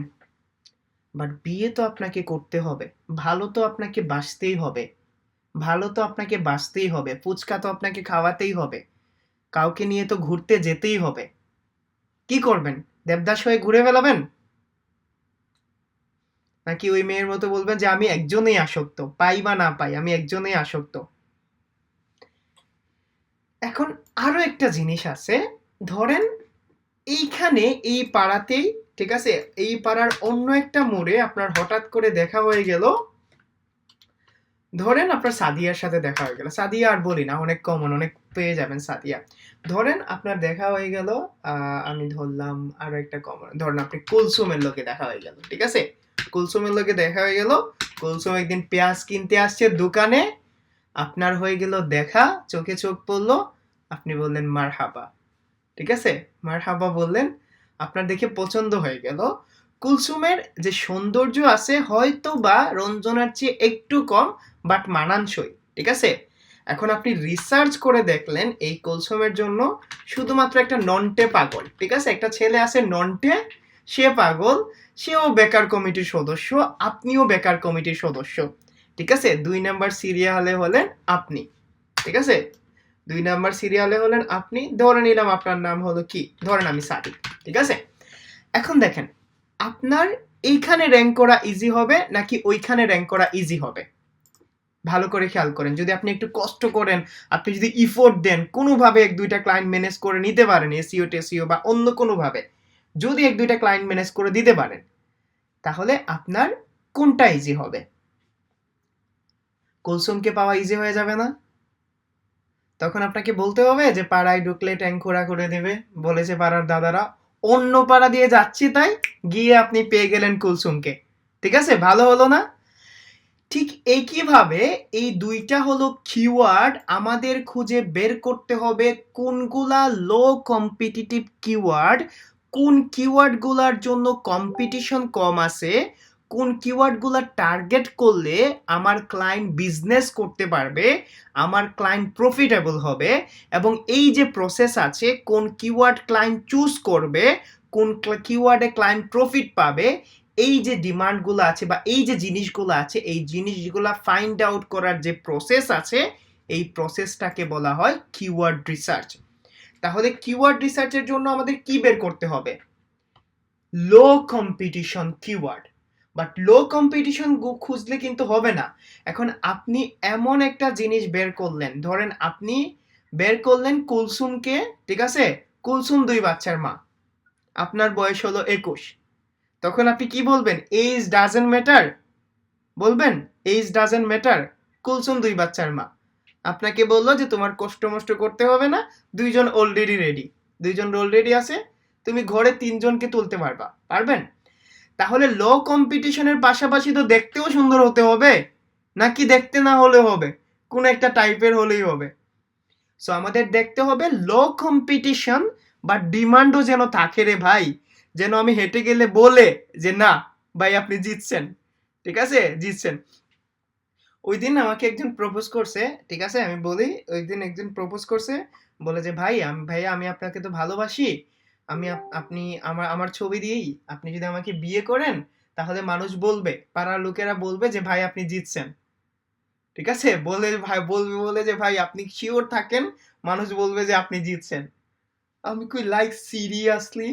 বাট বিয়ে তো আপনাকে করতে হবে, ভালো তো আপনাকে বাঁচতেই হবে, ফুচকা তো আপনাকে খাওয়াতেই হবে, কাউকে নিয়ে তো ঘুরতে যেতেই হবে। কি করবেন? দেবদাস হয়ে ঘুরে বেড়াবেন? নাকি ওই মেয়ের মতো বলবেন যে আমি একজনেই আসক্ত, পাই বা না পাই আমি একজনেই আসক্ত? এখন আরো একটা জিনিস আছে, ধরেন এইখানে এই পাড়াতেই, ঠিক আছে, এই পাড়ার অন্য একটা মোড়ে আপনার হঠাৎ করে দেখা হয়ে গেল, ধরেন আপনার সাদিয়ার সাথে দেখা হয়ে গেল। সাদিয়া আর বলি না, অনেক কমন, অনেক পেয়ে যাবেন সাদিয়া। ধরেন আপনার দেখা হয়ে গেল, আমি ধরলাম আরো একটা কমন, ধরেন আপনি কুলসুমের লোকে দেখা হয়ে গেল, ঠিক আছে? কুলসুমের লোকে দেখা হয়ে গেল, কুলসুম একদিন পেঁয়াজ কিনতে আসছে দোকানে, আপনার হয়ে গেল দেখা, চোখে চোখ পড়লো, আপনি বললেন মারহাবা, ঠিক আছে? মারহাবা বললেন, আপনার দেখে পছন্দ হয়ে গেল। কুলসুমের যে সৌন্দর্য আছে হয়তো বা রঞ্জনার চেয়ে একটু কম, বাট মানানসই, ঠিক আছে। এখন আপনি রিসার্চ করে দেখলেন এই কুলসুমের জন্য শুধুমাত্র একটা নন্টে পাগল, ঠিক আছে, একটা ছেলে আছে নন্টে, সে পাগল, সেও বেকার কমিটির সদস্য, আপনিও বেকার কমিটির সদস্য, ঠিক আছে। 2 নাম্বার সিরিয়ালে হলেন আপনি, ঠিক আছে। 2 নাম্বার সিরিয়ালে হলেন আপনি, ধরে নিলাম আপনার নাম হলো কি, ধরেন আমি সাদিক, ঠিক আছে। এখন দেখেন আপনার এইখানে র্যাঙ্ক করা ইজি হবে নাকি ওইখানে র্যাঙ্ক করা ইজি হবে, ভালো করে খেয়াল করেন। যদি আপনি একটু কষ্ট করেন, আপনি যদি ইফোর্ট দেন, কোনোভাবে 1-2টা ক্লায়েন্ট ম্যানেজ করে নিতে পারেন, এসইও টেসইও বা অন্য কোনোভাবে যদি 1-2টা ক্লায়েন্ট ম্যানেজ করে দিতে পারেন, তাহলে আপনার কোনটা ইজি হবে? কুলসুমকে পাওয়া ইজি হয়ে যাবে না? তখন আপনাকে বলতে হবে যে পাড়ায় ঢুকলে ট্যাঙ্কুরা করে দেবে, বলেছে পাড়ার দাদারা, অন্য পাড়া দিয়ে যাচ্ছি তাই গিয়ে আপনি পেয়ে গেলেন কুলসুমকে, ঠিক আছে, ভালো হলো না? ঠিক একইভাবে এই দুইটা হলো কিওয়ার্ড, আমাদের খুঁজে বের করতে হবে কোনগুলা লো কম্পিটিটিভ কিওয়ার্ড, কোন কিওয়ার্ডগুলোর জন্য কম্পিটিশন কম আছে, কোন কিওয়ার্ডগুলো টার্গেট করলে আমার ক্লায়েন্ট বিজনেস করতে পারবে, আমার ক্লায়েন্ট প্রফিটেবল হবে, এবং এই যে প্রসেস আছে কোন কিওয়ার্ড ক্লায়েন্ট চুজ করবে, কোন কিওয়ার্ডে ক্লায়েন্ট প্রফিট পাবে, এই যে ডিমান্ডগুলো আছে বা এই যে জিনিসগুলো আছে, এই জিনিসগুলো ফাইন্ড আউট করার যে প্রসেস আছে, এই প্রসেসটাকে বলা হয় কিওয়ার্ড রিসার্চ। তাহলে কিওয়ার্ড রিসার্চের জন্য আমাদের কি বের করতে হবে? লো competition keyword. But low competition খুঁজলে কিন্তু হবে না। এখন আপনি এমন একটা জিনিস বের করলেন, ধরেন আপনি বের করলেন কুলসুমকে, ঠিক আছে, কুলসুম 2 বাচ্চার মা, আপনার বয়স হলো 21, তখন আপনি কি বলবেন? এজ ডাজেন্ট ম্যাটার, বলবেন এজ ডাজেন্ট ম্যাটার, কুলসুম 2 বাচ্চার মা। আপনাকে বললো যে তোমার কষ্ট মষ্ট করতে হবে না, 2জন অলরেডি রেডি, 2জন অলরেডি আছে, তুমি ঘরে 3জনকে তুলতে পারবা, পারবেন? তাহলে লো কম্পিটিশনের পাশাপাশি তো দেখতেও সুন্দর হতে হবে, নাকি দেখতে না হলে হবে, কোন একটা টাইপের হলেই হবে? সো আমাদের দেখতে হবে লো কম্পিটিশন বা ডিমান্ডও যেন থাকে রে ভাই, যেন আমি হেঁটে গেলে বলে যে না ভাই আপনি জিতছেন, ঠিক আছে, জিতছেন। ওই দিন আমাকে একজন প্রপোজ করছে, ঠিক আছে, আমি বলি, ওই দিন একজন প্রপোজ করছে, বলে যে ভাইয়া আমি আপনাকে তো ভালোবাসি, আমি আপনি আমার আমার ছবি দিয়েই আপনি যদি আমাকে বিয়ে করেন, তাহলে মানুষ বলবে, পাড়ার লোকেরা বলবে যে ভাই আপনি জিতছেন, ঠিক আছে, বলে ভাই বলবে, বলে যে ভাই আপনি শিওর থাকেন, মানুষ বলবে যে আপনি জিতছেন। আমি কই লাইক সিরিয়াসলি?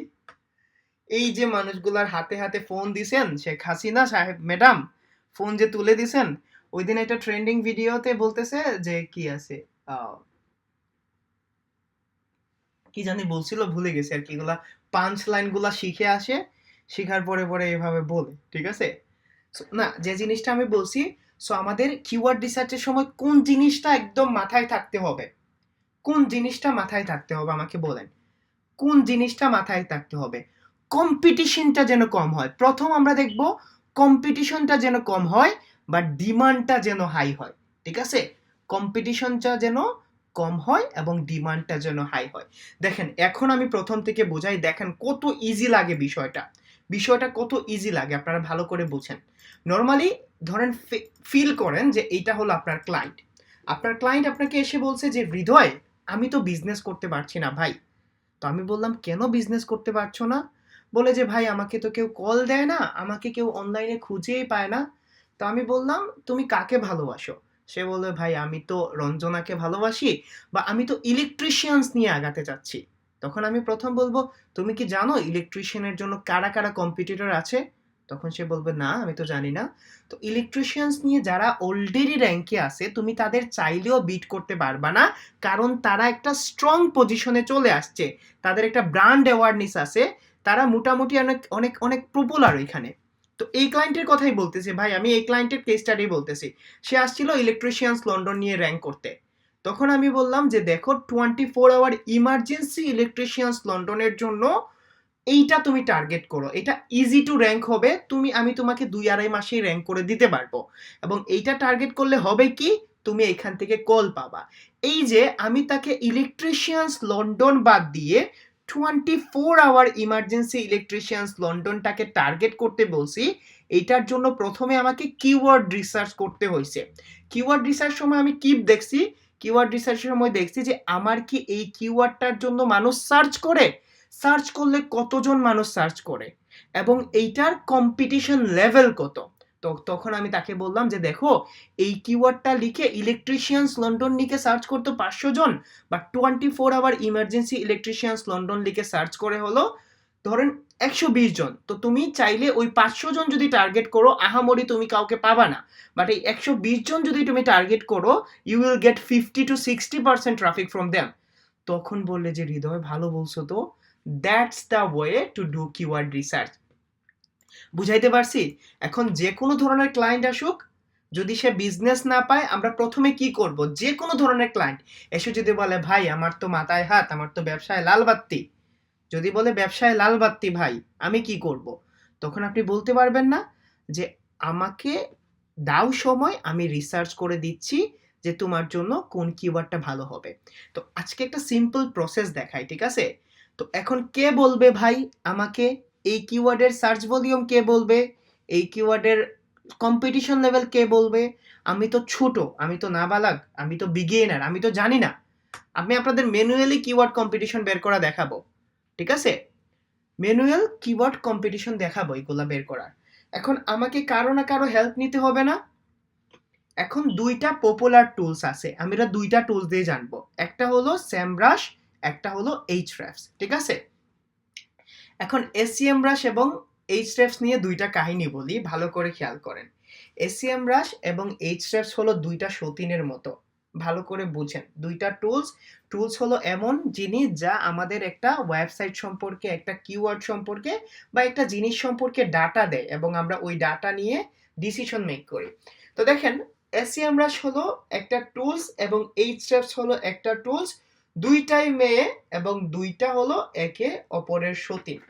এই যে মানুষগুলার হাতে হাতে ফোন দিছেন, শেখ হাসিনা সাহেব ম্যাডাম ফোন যে তুলে দিছেন, ওই দিন একটা ট্রেন্ডিং ভিডিওতে বলতেছে যে কি আছে, কি জানি বলছিল, ভুলে গেছি আর কি, এগুলা পাঞ্চ লাইন গুলা শিখে আসে, শিখার পরে পরে এভাবে বলে, ঠিক আছে। না, যে জিনিসটা আমি বলছি, সো আমাদের কিওয়ার্ড রিসার্চের সময় কোন জিনিসটা একদম মাথায় থাকতে হবে, কোন জিনিসটা মাথায় থাকতে হবে আমাকে বলেন, কোন জিনিসটা মাথায় থাকতে হবে? কম্পিটিশনটা যেন কম হয়, প্রথম আমরা দেখব কম্পিটিশনটা যেন কম হয়, বা ডিমান্ডটা যেন হাই হয়, ঠিক আছে, কম্পিটিশনটা যেন কম হয় এবং ডিমান্ডটা যেন হাই হয়। দেখেন এখন আমি প্রথম থেকে বোঝাই, দেখেন কত ইজি লাগে বিষয়টা, বিষয়টা কত ইজি লাগে, আপনারা ভালো করে বুঝেন। নর্মালি ধরেন ফিল করেন যে এইটা হলো আপনার ক্লায়েন্ট, আপনার ক্লায়েন্ট আপনাকে এসে বলছে যে হৃদয় আমি তো বিজনেস করতে পারছি না ভাই। তো আমি বললাম কেন বিজনেস করতে পারছো না? বলে যে ভাই আমাকে তো কেউ কল দেয় না, আমাকে কেউ অনলাইনে খুঁজেই পায় না। তো আমি বললাম তুমি কাকে ভালোবাসো? সে বলল ভাই আমি তো রঞ্জনাকে ভালোবাসি, বা আমি তো ইলেকট্রিশিয়ানস নিয়ে আগাতে চাচ্ছি। তখন আমি প্রথম বলবো তুমি কি জানো ইলেকট্রিশিয়ানের জন্য কারা কারা কম্পিটিটর আছে? তখন সে বলবে না আমি তো জানি না। তো ইলেকট্রিশিয়ানস নিয়ে যারা অলরেডি র্যাঙ্কে আছে তুমি তাদের চাইলেও বিট করতে পারবা না, কারণ তারা একটা স্ট্রং পজিশনে চলে আসছে, তাদের একটা ব্র্যান্ড অ্যাওয়ারনেস আছে, তারা মোটামুটি অনেক অনেক অনেক পপুলার এখানে। তো এই ক্লায়েন্টের কথাই বলতেছি ভাই, আমি এই ক্লায়েন্টের কেস স্টাডি বলতেছি। সে আসছিল ইলেকট্রিশিয়ানস লন্ডন নিয়ে র্যাঙ্ক করতে। তখন আমি বললাম যে দেখো 24 আওয়ার ইমার্জেন্সি ইলেকট্রিশিয়ানস লন্ডনের জন্য এইটা তুমি টার্গেট করো, এটা ইজি টু র্যাঙ্ক হবে, আমি তোমাকে 2-2.5 মাসেই র্যাঙ্ক করে দিতে পারবো, এবং এইটা টার্গেট করলে হবে কি তুমি এখান থেকে কল পাবা। এই যে আমি তাকে ইলেকট্রিশিয়ানস লন্ডন বাদ দিয়ে 24 আওয়ার ইমার্জেন্সি ইলেকট্রিশিয়ানস লন্ডনটাকে টার্গেট করতে বলছি, এইটার জন্য প্রথমে আমাকে কিওয়ার্ড রিসার্চ করতে হয়েছে। কিওয়ার্ড রিসার্চ সময় আমি কি দেখছি, কিওয়ার্ড রিসার্চের সময় দেখছি যে আমার কি এই কিওয়ার্ডটার জন্য মানুষ সার্চ করে, সার্চ করলে কতজন মানুষ সার্চ করে এবং এইটার কম্পিটিশন লেভেল কত। তো তখন আমি তাকে বললাম যে দেখো, এই কিওয়ার্ডটা লিখে ইলেকট্রিশিয়ানস লন্ডন লিখে সার্চ করতো 500 জন, বা 24 আওয়ার ইমার্জেন্সি ইলেকট্রিশিয়ানস লন্ডন লিখে সার্চ করে হলো ধরেন 120 জন। তো তুমি চাইলে ওই 500 জন যদি টার্গেট করো, আহামরি তুমি কাউকে পাবা না, বাট এই 120 জন যদি তুমি টার্গেট করো, you will get 50 to 60% traffic from them. তখন বললে যে হৃদয় ভালো বলছো তো, that's the way to do keyword research. বুঝাইতে পারছি? এখন যে কোনো ধরনের ক্লায়েন্ট আসুক, যদি সে বিজনেস না পায়, আমরা প্রথমে কি করব, যে কোনো ধরনের ক্লায়েন্ট এসে যদি বলে ভাই আমার তো মাথায় হাত, আমার তো ব্যবসায় লাল বাত্তি, যদি বলে ব্যবসায় লাল বাত্তি ভাই, আমি কি করব, তখন আপনি বলতে পারবেন না যে আমাকে দাও সময়, আমি রিসার্চ করে দিচ্ছি যে তোমার জন্য কোন কিওয়ার্ডটা ভালো হবে। তো আজকে একটা সিম্পল প্রসেস দেখাই, ঠিক আছে? তো এখন কে বলবে ভাই আমাকে এই কিওয়ার্ডের সার্চ ভলিউম, কে বলবে এই কিওয়ার্ডের কম্পিটিশন লেভেল, কে বলবে? আমি তো ছোট, আমি তো নাবালক, আমি তো বিগিনার, আমি তো জানি না। আমি আপনাদের ম্যানুয়ালি কিওয়ার্ড কম্পিটিশন বের করা দেখাবো, ঠিক আছে? ম্যানুয়াল কিওয়ার্ড কম্পিটিশন দেখাবো এগুলা বের করার। এখন আমাকে কারো না কারো হেল্প নিতে হবে না? এখন দুইটা পপুলার টুলস আছে, আমরা দুইটা টুলস দিয়ে জানবো, একটা হলো স্যামব্রাশ, একটা হলো এইচরেফস, ঠিক আছে? এখন এসিএমব্রাশ এবং এইচরেফস নিয়ে দুইটা কাহিনী বলি, ভালো করে খেয়াল করেন। এসিএমব্রাশ এবং এইচরেফস হলো দুইটা সতীনের মতো, ভালো করে বুঝেন। দুইটা টুলস হলো এমন জিনিস যা আমাদের একটা ওয়েবসাইট সম্পর্কে, একটা কিওয়ার্ড সম্পর্কে বা একটা জিনিস সম্পর্কে ডাটা দেয় এবং আমরা ওই ডাটা নিয়ে ডিসিশন মেক করি। তো দেখেন, এসিএমব্রাশ হলো একটা টুলস এবং এইচরেফস হলো একটা টুলস, দুইটাই মেয়ে এবং দুইটা হলো একে অপরের সতীন।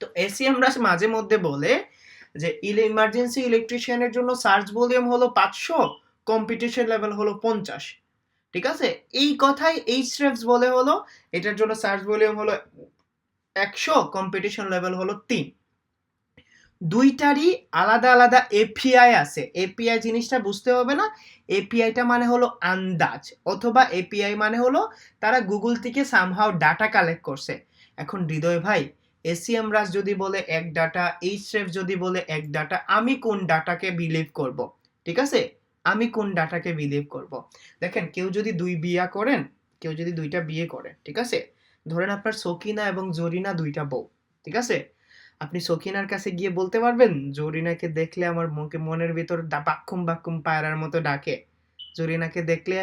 তো এসিএমব্রাশ মাঝে মধ্যে বলে যে ইমার্জেন্সি ইলেকট্রিশিয়ানের জন্য সার্চ ভলিউম হলো 500, কম্পিটিশন লেভেল হলো 50, ঠিক আছে? এই কথাই এইচরেফস বলে হলো এটার জন্য সার্চ ভলিউম হলো 100, কম্পিটিশন লেভেল হলো 3। দুইটারই আলাদা আলাদা এপিআই আছে। এপিআই জিনিসটা বুঝতে হবে না, এপিআইটা মানে হলো আন্দাজ, অথবা এপিআই মানে হলো তারা গুগল থেকে সামহাও ডাটা কালেক্ট করছে। এখন হৃদয় ভাই, এসিএমব্রাশ যদি বলে এক ডাটা, এইচরেফ যদি বলে এক ডাটা, আমি কোন ডাটাকে বিলিভ করব? ঠিক আছে, আমি কোন ডাটাকে বিলিভ করব? দেখেন, কেউ যদি বিয়ে করেন, কেউ যদি দুইটা বিয়ে করে, ঠিক আছে, ধরেন আপনার সকিনা এবং জরিনা দুইটা বউ, ঠিক আছে, আপনি সকিনার কাছে গিয়ে বলতে পারবেন জরিনাকে দেখলে আমার মনের ভিতর বাক্কুম বাক্কুম পায়রার মতো ডাকে, জরিনাকে দেখলে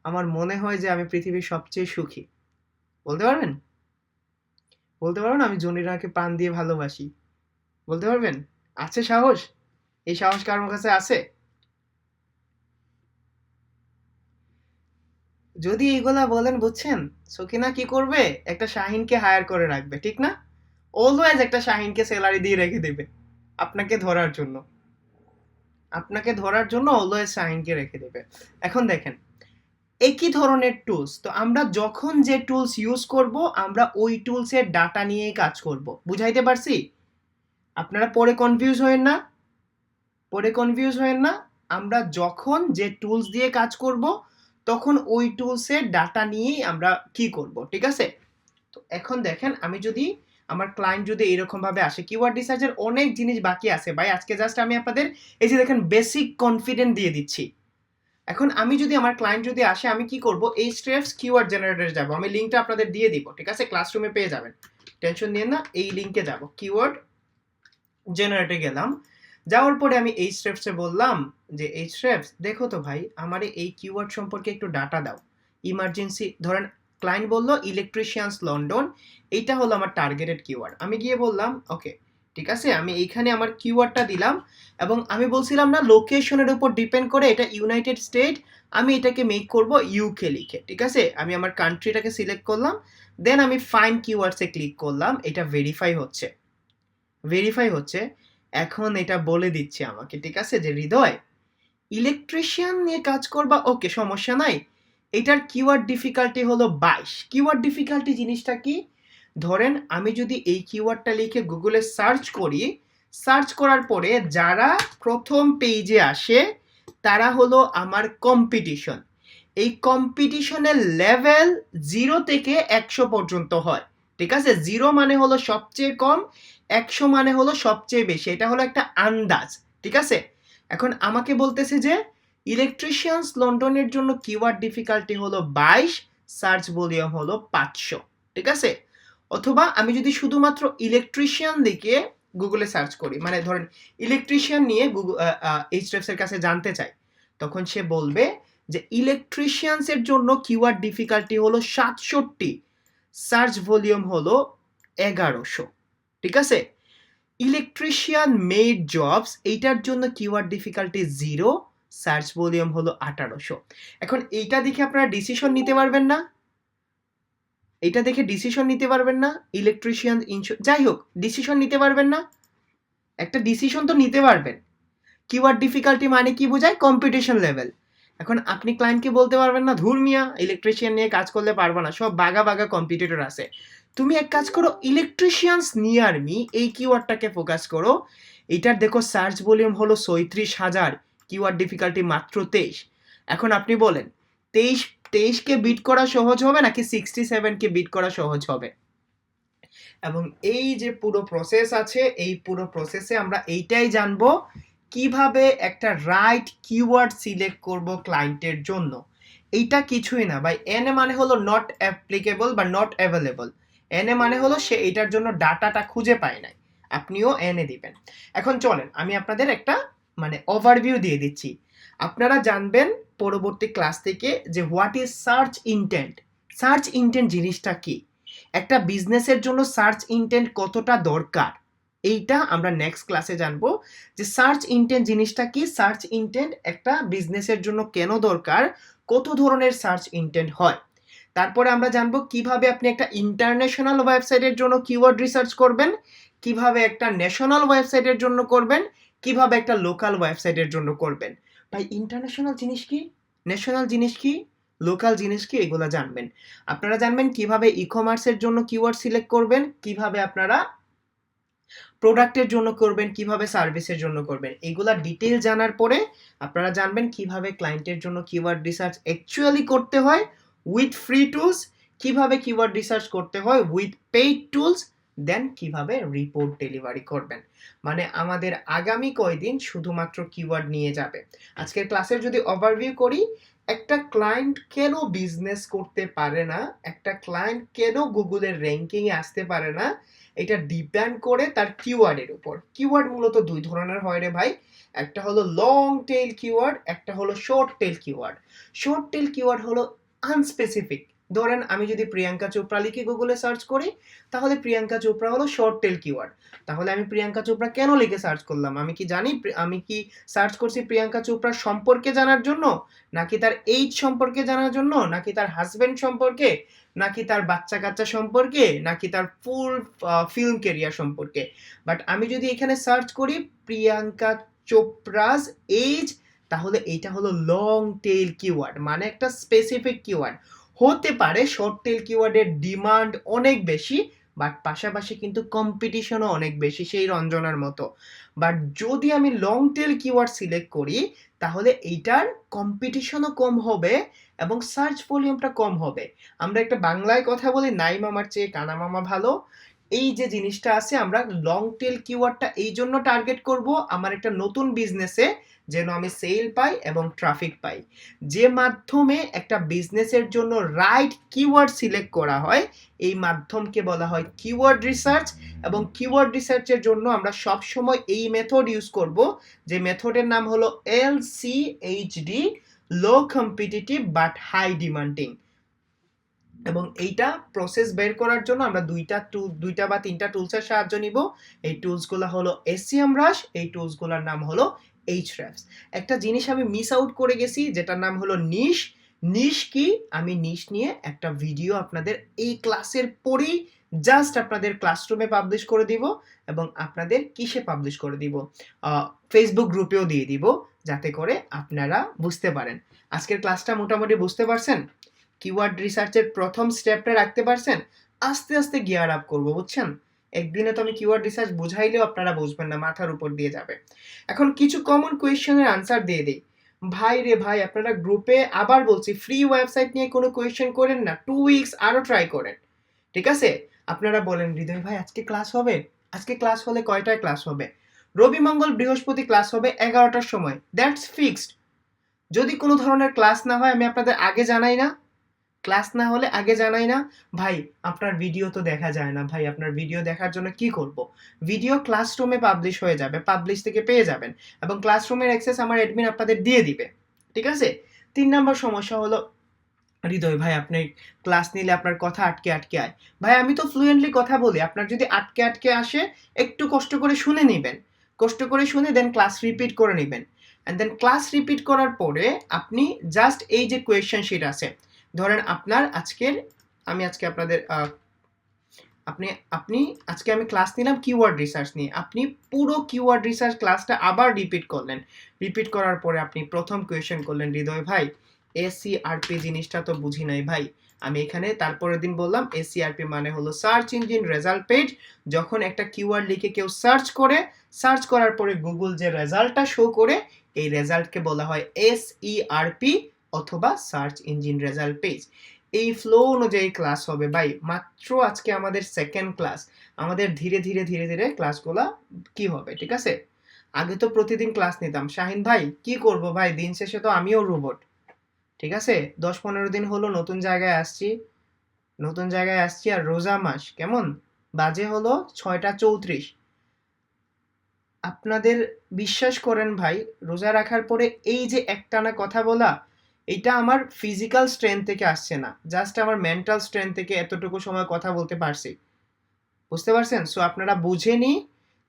আমার মনে হয় যে আমি পৃথিবীর সবচেয়ে সুখী? বলতে পারবেন? বলতে পারবেন আমি জরিনাকে প্রাণ দিয়ে ভালোবাসি? বলতে পারবেন? আছে সাহস? এই সাহস কারোর কাছে আছে? যদি এগুলা বলেন, বুঝছেন, সকিনা কি করবে, একটা শাহিনকে হায়ার করে রাখবে, ঠিক না? অলওয়েজ একটা শাহিনকে স্যালারি দিয়ে রেখে দেবে আপনাকে ধরার জন্য, আপনাকে ধরার জন্য অলওয়েজ শাহিনকে রেখে দেবে। এখন দেখেন, একই ধরনের টুলস, তো আমরা যখন যে টুলস ইউজ করব, আমরা ওই টুলসের ডাটা নিয়েই কাজ করব। বুঝাইতে পারছি? আপনারা পরে কনফিউজ হয়েন না, পরে কনফিউজ হয়েন না। আমরা যখন যে টুলস দিয়ে কাজ করব, তখন ওই টুলসের ডাটা নিয়েই আমরা কি করব, ঠিক আছে? তো এখন দেখেন, আমি যদি আমার ক্লায়েন্ট যদি এরকম ভাবে আসে, কিওয়ার্ড রিসার্চের অনেক জিনিস বাকি আছে ভাই, আজকে জাস্ট আমি আপনাদের এই যে দেখেন বেসিক কনফিডেন্ট দিয়ে দিচ্ছি। এখন আমি যদি, আমার ক্লায়েন্ট যদি আসে, আমি কি করব, এই স্ট্রেপস কিওয়ার্ড জেনারেটরে যাব, আমি লিংকটা আপনাদের দিয়ে দিব, ঠিক আছে, ক্লাসরুমে পেয়ে যাবেন, টেনশন নিয়েন না। এই লিংকে যাব, কিওয়ার্ড জেনারেটরে গেলাম, যাওয়ার পরে আমি এই স্ট্রেপসে বললাম যে এই স্ট্রেপস দেখো তো ভাই, আমার এই কিওয়ার্ড সম্পর্কে একটু ডাটা দাও। ইমার্জেন্সি, ধরেন ক্লায়েন্ট বলল ইলেকট্রিশিয়ানস লন্ডন, এইটা হলো আমার টার্গেটেড কিওয়ার্ড। আমি গিয়ে বললাম ওকে, ঠিক আছে, আমি এইখানে আমার কিওয়ার্ডটা দিলাম এবং আমি বলছিলাম না লোকেশনের উপর ডিপেন্ড করে এটা ইউনাইটেড স্টেট, আমি এটাকে মেক করব ইউকে লিখে, ঠিক আছে, আমি আমার কান্ট্রিটাকে সিলেক্ট করলাম, দেন আমি ফাইন কিওয়ার্ডসে ক্লিক করলাম, এটা ভেরিফাই হচ্ছে, ভেরিফাই হচ্ছে। এখন এটা বলে দিচ্ছে আমাকে, ঠিক আছে, যে হৃদয় ইলেকট্রিশিয়ান নিয়ে কাজ করবা, ওকে সমস্যা নাই, এটার কিওয়ার্ড ডিফিকাল্টি হলো 22। কিওয়ার্ড ডিফিকাল্টি জিনিসটা কি? ধরেন আমি যদি এই কিওয়ার্ডটা লিখে গুগলে সার্চ করি, সার্চ করার পরে যারা প্রথম পেজে আসে তারা হলো আমার কম্পিটিশন। এই কম্পিটিশনের লেভেল 0 থেকে 100 পর্যন্ত হয়, ঠিক আছে? 0 মানে হলো সবচেয়ে কম, 100 মানে হলো সবচেয়ে বেশি। এটা হলো একটা আন্দাজ, ঠিক আছে? এখন আমাকে বলতেছে যে ইলেকট্রিশিয়ানস লন্ডনের জন্য কিওয়ার্ড ডিফিকাল্টি হলো 22, সার্চ ভলিউম হলো 500, ঠিক আছে? অথবা আমি যদি শুধুমাত্র ইলেকট্রিশিয়ান লিখে গুগলে সার্চ করি, মানে ধরেন ইলেকট্রিশিয়ান নিয়ে গুগল এইচরেফস এর কাছে জানতে চাই, তখন সে বলবে যে ইলেকট্রিশিয়ানস এর জন্য কিওয়ার্ড ডিফিকাল্টি হলো 67, সার্চ ভলিউম হলো 1100, ঠিক আছে? ইলেকট্রিশিয়ান মেড জবস এইটার জন্য কিওয়ার্ড ডিফিকাল্টি 0, সার্চ ভলিউম হলো 1800। এখন এইটা দেখে আপনারা ডিসিশন নিতে পারবেন না? এটা দেখে ডিসিশন নিতে পারবেন না? ইলেকট্রিশিয়ান যাই হোক, ডিসিশন নিতে পারবেন না? একটা ডিসিশন তো নিতে পারবেন। কিওয়ার্ড ডিফিকাল্টি মানে কি বোঝায়? Competition level. এখন আপনি ক্লায়েন্টকে বলতে পারবেন না, ধুর মিয়া ইলেকট্রিশিয়ান নিয়ে কাজ করলে পারবো না, সব বাগা বাগা কম্পিটিটর আছে। তুমি এক কাজ করো, ইলেকট্রিশিয়ানস নিয়ার মি এই কিওয়ার্ডটাকে ফোকাস করো। এটার দেখো সার্চ ভলিউম হলো 37,000, কিওয়ার্ড ডিফিকাল্টি মাত্র 23। এখন আপনি বলেন 23কে বিট করা সহজ হবে নাকি 67কে বিট করা সহজ হবে? এবং এই যে পুরো প্রসেস আছে, এই পুরো প্রসেসে আমরা এইটাই জানবো কিভাবে একটা রাইট কিওয়ার্ড সিলেক্ট করব ক্লায়েন্টের জন্য। এইটা কিছুই না ভাই, এনএ মানে হলো নট অ্যাপ্লিকেবল বা নট অ্যাভেলেবল। এনএ মানে হলো সে এটার জন্য ডাটাটা খুঁজে পায় নাই, আপনিও এনএ দিবেন। এখন চলেন আমি আপনাদের একটা মানে ওভারভিউ দিয়ে দিচ্ছি, আপনারা জানবেন পরবর্তী ক্লাস থেকে যে what is search intent. Search intent জিনিসটা কি, একটা বিজনেসের জন্য সার্চ ইন্টেন্ট কতটা দরকার, এইটা আমরা নেক্সট ক্লাসে জানবো যে সার্চ ইন্টেন্ট জিনিসটা কি, সার্চ ইন্টেন্ট একটা বিজনেসের জন্য কেন দরকার, কত ধরনের সার্চ ইন্টেন্ট হয়। তারপরে আমরা জানবো কিভাবে আপনি একটা ইন্টারন্যাশনাল ওয়েবসাইটের জন্য কিওয়ার্ড রিসার্চ করবেন, কিভাবে একটা ন্যাশনাল ওয়েবসাইটের জন্য করবেন, কিভাবে একটা লোকাল ওয়েবসাইটের জন্য করবেন। ভাই ইন্টারন্যাশনাল জিনিস কি, ন্যাশনাল জিনিস কি, লোকাল জিনিস কি, এগুলা জানবেন। আপনারা জানবেন কিভাবে ই কমার্সের জন্য কিওয়ার্ড সিলেক্ট করবেন, কিভাবে আপনারা প্রোডাক্টের জন্য করবেন, কিভাবে সার্ভিসের জন্য করবেন। এগুলা ডিটেইল জানার পরে আপনারা জানবেন কিভাবে ক্লায়েন্টের জন্য কিওয়ার্ড রিসার্চ অ্যাকচুয়ালি করতে হয় উইথ ফ্রি টুলস, কিভাবে কিওয়ার্ড রিসার্চ করতে হয় উইথ পেইড টুলস, দেন কিভাবে রিপোর্ট ডেলিভারি করবেন। মানে আমাদের আগামী কয়দিন শুধুমাত্র কিওয়ার্ড নিয়ে যাবে। আজকের ক্লাসের যদি ওভারভিউ করি, একটা ক্লায়েন্ট কেন বিজনেস করতে পারে না, একটা ক্লায়েন্ট কেন গুগলের র্যাঙ্কিংয়ে আসতে পারে না, এটা ডিপেন্ড করে তার কিওয়ার্ডের উপর। কিওয়ার্ড মূলত দুই ধরনের হয় রে ভাই, একটা হলো লং টেল কিওয়ার্ড, একটা হলো short tail keyword. Short tail keyword হলো আনস্পেসিফিক। ধরেন আমি যদি প্রিয়াঙ্কা চোপড়া লিখে গুগলে সার্চ করি, তাহলে প্রিয়াঙ্কা চোপড়া হলো শর্ট টেল কিওয়ার্ড। তাহলে আমি প্রিয়াঙ্কা চোপড়া কেন লিখে সার্চ করলাম? আমি কি জানি আমি কি সার্চ করছি প্রিয়াঙ্কা চোপড়ার সম্পর্কে জানার জন্য, নাকি তার এইজ সম্পর্কে জানার জন্য, নাকি তার হাজবেন্ড সম্পর্কে, নাকি তার বাচ্চা কাচ্চা সম্পর্কে, নাকি তার ফুল ফিল্ম কেরিয়ার সম্পর্কে? বাট আমি যদি এখানে সার্চ করি প্রিয়াঙ্কা চোপড়াস এজ, তাহলে এইটা হলো লং টেল কিওয়ার্ড, মানে একটা স্পেসিফিক কিওয়ার্ড। হতে পারে শর্ট টেল কিওয়ার্ডের ডিমান্ড অনেক বেশি, বাট পাশাপাশি কিন্তু কম্পিটিশনও অনেক বেশি, সেই রঞ্জনার মতো। বাট যদি আমি লং টেল কিওয়ার্ড সিলেক্ট করি, তাহলে এইটার কম্পিটিশনও কম হবে এবং সার্চ ভলিউমটা কম হবে। আমরা একটা বাংলায় কথা বলি, নাই মামার চেয়ে কানা মামা ভালো। এই যে জিনিসটা আছে, আমরা লং টেল কিওয়ার্ডটা এই জন্য টার্গেট করব আমার একটা নতুন বিজনেসে যেন আমি সেল পাই এবং ট্রাফিক পাই। যে মাধ্যমে একটা বিজনেসের জন্য রাইট কিওয়ার্ড সিলেক্ট করা হয়, এই মাধ্যমকে বলা হয় কিওয়ার্ড রিসার্চ। এবং কিওয়ার্ড রিসার্চের জন্য আমরা সব সময় এই মেথড ইউজ করব, যে মেথডের নাম হলো LCHD, low competitive but high demanding. এবং এইটা প্রসেস বের করার জন্য আমরা দুইটা বা তিনটা টুলসের সাহায্য নিব। এই টুলসগুলো হলো SEMrush, এই টুলসগুলোর নাম হলো Ahrefs। একটা জিনিস আমি মিস আউট করে গেছি, যেটার নাম হলো নিশ। নিশ কি, আমি নিশ নিয়ে একটা ভিডিও আপনাদের এই ক্লাসের পরেই জাস্ট আপনাদের ক্লাসরুমে পাবলিশ করে দিব, এবং আপনাদের কিসে পাবলিশ করে দিব, ফেসবুক গ্রুপেও দিয়ে দিব, যাতে করে আপনারা বুঝতে পারেন। আজকের ক্লাসটা মোটামুটি বুঝতে পারছেন? কিওয়ার্ড রিসার্চের প্রথম স্টেপটা রাখতে পারছেন? আস্তে আস্তে গিয়ার আপ করবো, বুঝছেন? একদিনে তো আমি কিওয়ার্ড রিসার্চ বুঝাইলেও আপনারা বুঝবেন না, মাথার উপর দিয়ে যাবে। এখন কিছু কমন কোয়েশ্চেনের আনসার দিয়ে দিই। ভাই রে ভাই, আপনারা গ্রুপে আবার বলছি, ফ্রি ওয়েবসাইট নিয়ে কোনো কোয়েশ্চেন করেন না, 2 উইকস আরো ট্রাই করেন, ঠিক আছে? আপনারা বলেন হৃদয় ভাই আজকে ক্লাস হবে, আজকে ক্লাস হলে কয়টায় ক্লাস হবে? রবি মঙ্গল বৃহস্পতি ক্লাস হবে 11টার সময়, দ্যাটস ফিক্সড। যদি কোনো ধরনের ক্লাস না হয় আমি আপনাদের আগে জানাই না, ক্লাস না হলে আগে জানাই না। ভাই আপনার ভিডিও তো দেখা যায় না, ভাই আপনার ভিডিও দেখার জন্য কি করব? ভিডিও ক্লাসরুমে পাবলিশ হয়ে যাবে, পাবলিশ থেকে পেয়ে যাবেন, এবং ক্লাসরুমের অ্যাক্সেস আমার অ্যাডমিন আপনাদের দিয়ে দিবে, ঠিক আছে? 3 নম্বর সমস্যা হলো, হৃদয় ভাই আপনি ক্লাস নিলে আপনার কথা আটকে আটকে আয়। ভাই আমি তো ফ্লুয়েন্টলি কথা বলি, আপনার যদি আটকে আটকে আসে একটু কষ্ট করে শুনে নেবেন, কষ্ট করে শুনে দেন ক্লাস রিপিট করে নেবেন, অ্যান্ড দেন ক্লাস রিপিট করার পরে আপনি জাস্ট এই যে কোয়েশ্চেন শিট আছে, ধরেন আপনার আজকের, আমি আজকে আপনাদের আপনি আপনি আজকে আমি ক্লাস নিলাম কিওয়ার্ড রিসার্চ নিয়ে, আপনি পুরো কিওয়ার্ড রিসার্চ ক্লাসটা আবার রিপিট করলেন, রিপিট করার পরে আপনি প্রথম কোয়েশ্চেন করলেন, হৃদয় ভাই এসিআরপি জিনিসটা তো বুঝি নাই ভাই। আমি এখানে তারপরের দিন বললাম এসিআরপি মানে হলো সার্চ ইঞ্জিন রেজাল্ট পেজ। যখন একটা কিওয়ার্ড লিখে কেউ সার্চ করে, সার্চ করার পরে গুগল যে রেজাল্টটা শো করে, এই রেজাল্টকে বলা হয় এসইআরপি অথবা সার্চ ইঞ্জিন রেজাল্ট পেজ। এই ফ্লো অনুযায়ী ক্লাস হবে ভাই। মাত্র আজকে আমাদের সেকেন্ড ক্লাস, আমাদের ধীরে ধীরে ধীরে ধীরে ক্লাসগুলা কি হবে, ঠিক আছে? আগে তো প্রতিদিন ক্লাস নিতাম, শাহিন ভাই কি করব ভাই, দিন শেষে তো আমিও রোবট, ঠিক আছে? 10-15 দিন হলো নতুন জায়গায় আসছি, নতুন জায়গায় আসছি, আর রোজা মাস কেমন বাজে হলো 6টা 34। আপনাদের বিশ্বাস করেন ভাই, রোজা রাখার পরে এই যে একটানা কথা বলা, এটা আমার ফিজিক্যাল স্ট্রেংথ থেকে আসছে না, জাস্ট আমার মেন্টাল স্ট্রেংথ থেকে এতটুকু সময় কথা বলতে পারছি, বুঝতে পারছেন? সো আপনারা বুঝেনি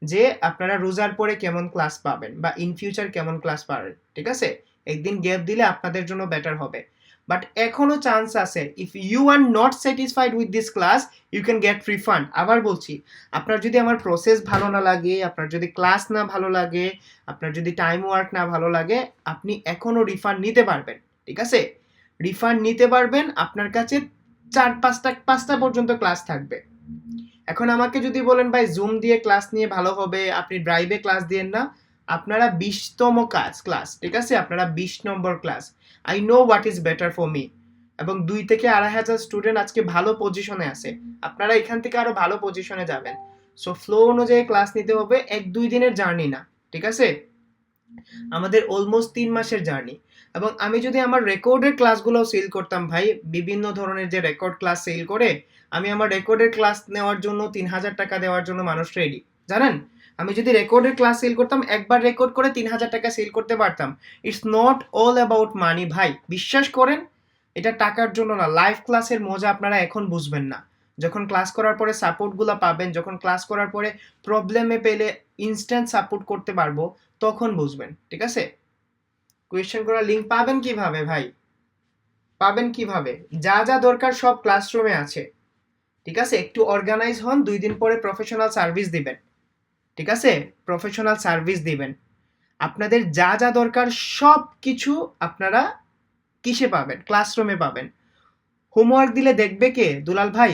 যে আপনারা রোজার পরে কেমন ক্লাস পাবেন বা ইন ফিউচার কেমন ক্লাস পাবেন, ঠিক আছে? একদিন গ্যাপ দিলে আপনাদের জন্য বেটার হবে, বাট এখনো চান্স আছে। If you are not satisfied with this class, you can get refund. আবার বলছি, আপনার যদি আমার প্রসেস ভালো না লাগে, আপনার যদি ক্লাস না ভালো লাগে, আপনার যদি টাইম ওয়ার্ক না ভালো লাগে, আপনি এখনো রিফান্ড নিতে পারবেন, ঠিক আছে? রিফান্ড নিতে পারবেন, আপনার কাছে 4-5টা পর্যন্ত ক্লাস থাকবে। এখন আমাকে যদি বলেন ভাই জুম দিয়ে ক্লাস নিয়ে ভালো হবে, আপনি ড্রাইভে ক্লাস দিয়েন না, আপনারা 20তম ক্লাস, ঠিক আছে? আপনারা 20 নম্বর class, I know what is better for me, এবং 2 থেকে 2,500 স্টুডেন্ট আজকে ভালো পজিশনে আছে, আপনারা এখান থেকে আরো ভালো পজিশনে যাবেন। সো ফ্লো অনুযায়ী ক্লাস নিতে হবে, 1-2 দিনের জার্নি না, ঠিক আছে? আমাদের অলমোস্ট 3 মাসের জার্নি। এবং আমি যদি আমার রেকর্ডের ক্লাসগুলো সেল করতাম ভাই, বিভিন্ন ধরনের যে রেকর্ড ক্লাস সেল করে, আমি আমার রেকর্ডের ক্লাস নেওয়ার জন্য 3,000 টাকা দেওয়ার জন্য মানুষ রেডি, জানেন? আমি যদি রেকর্ডের ক্লাস সেল করতাম, একবার রেকর্ড করে 3,000 টাকা সেল করতে পারতাম। ইটস নট অল অ্যাবাউট মানি ভাই, বিশ্বাস করেন, এটা টাকার জন্য না। লাইভ ক্লাসের মজা আপনারা এখন বুঝবেন না, যখন ক্লাস করার পরে সাপোর্টগুলো পাবেন, যখন ক্লাস করার পরে প্রবলেমে পেলে ইনস্ট্যান্ট সাপোর্ট করতে পারবো, তখন বুঝবেন, ঠিক আছে? কোয়েশ্চেন করার লিঙ্ক পাবেন কিভাবে ভাই? পাবেন কিভাবে? যা যা দরকার সব ক্লাসরুমে আছে, ঠিক আছে? একটু অর্গানাইজ হন, 2 দিন পরে প্রফেশনাল সার্ভিস দিবেন, ঠিক আছে? প্রফেশনাল সার্ভিস দিবেন। আপনাদের যা যা দরকার সব কিছু আপনারা কিসে পাবেন? ক্লাসরুমে পাবেন। হোমওয়ার্ক দিলে দেখবে কে দুলাল ভাই?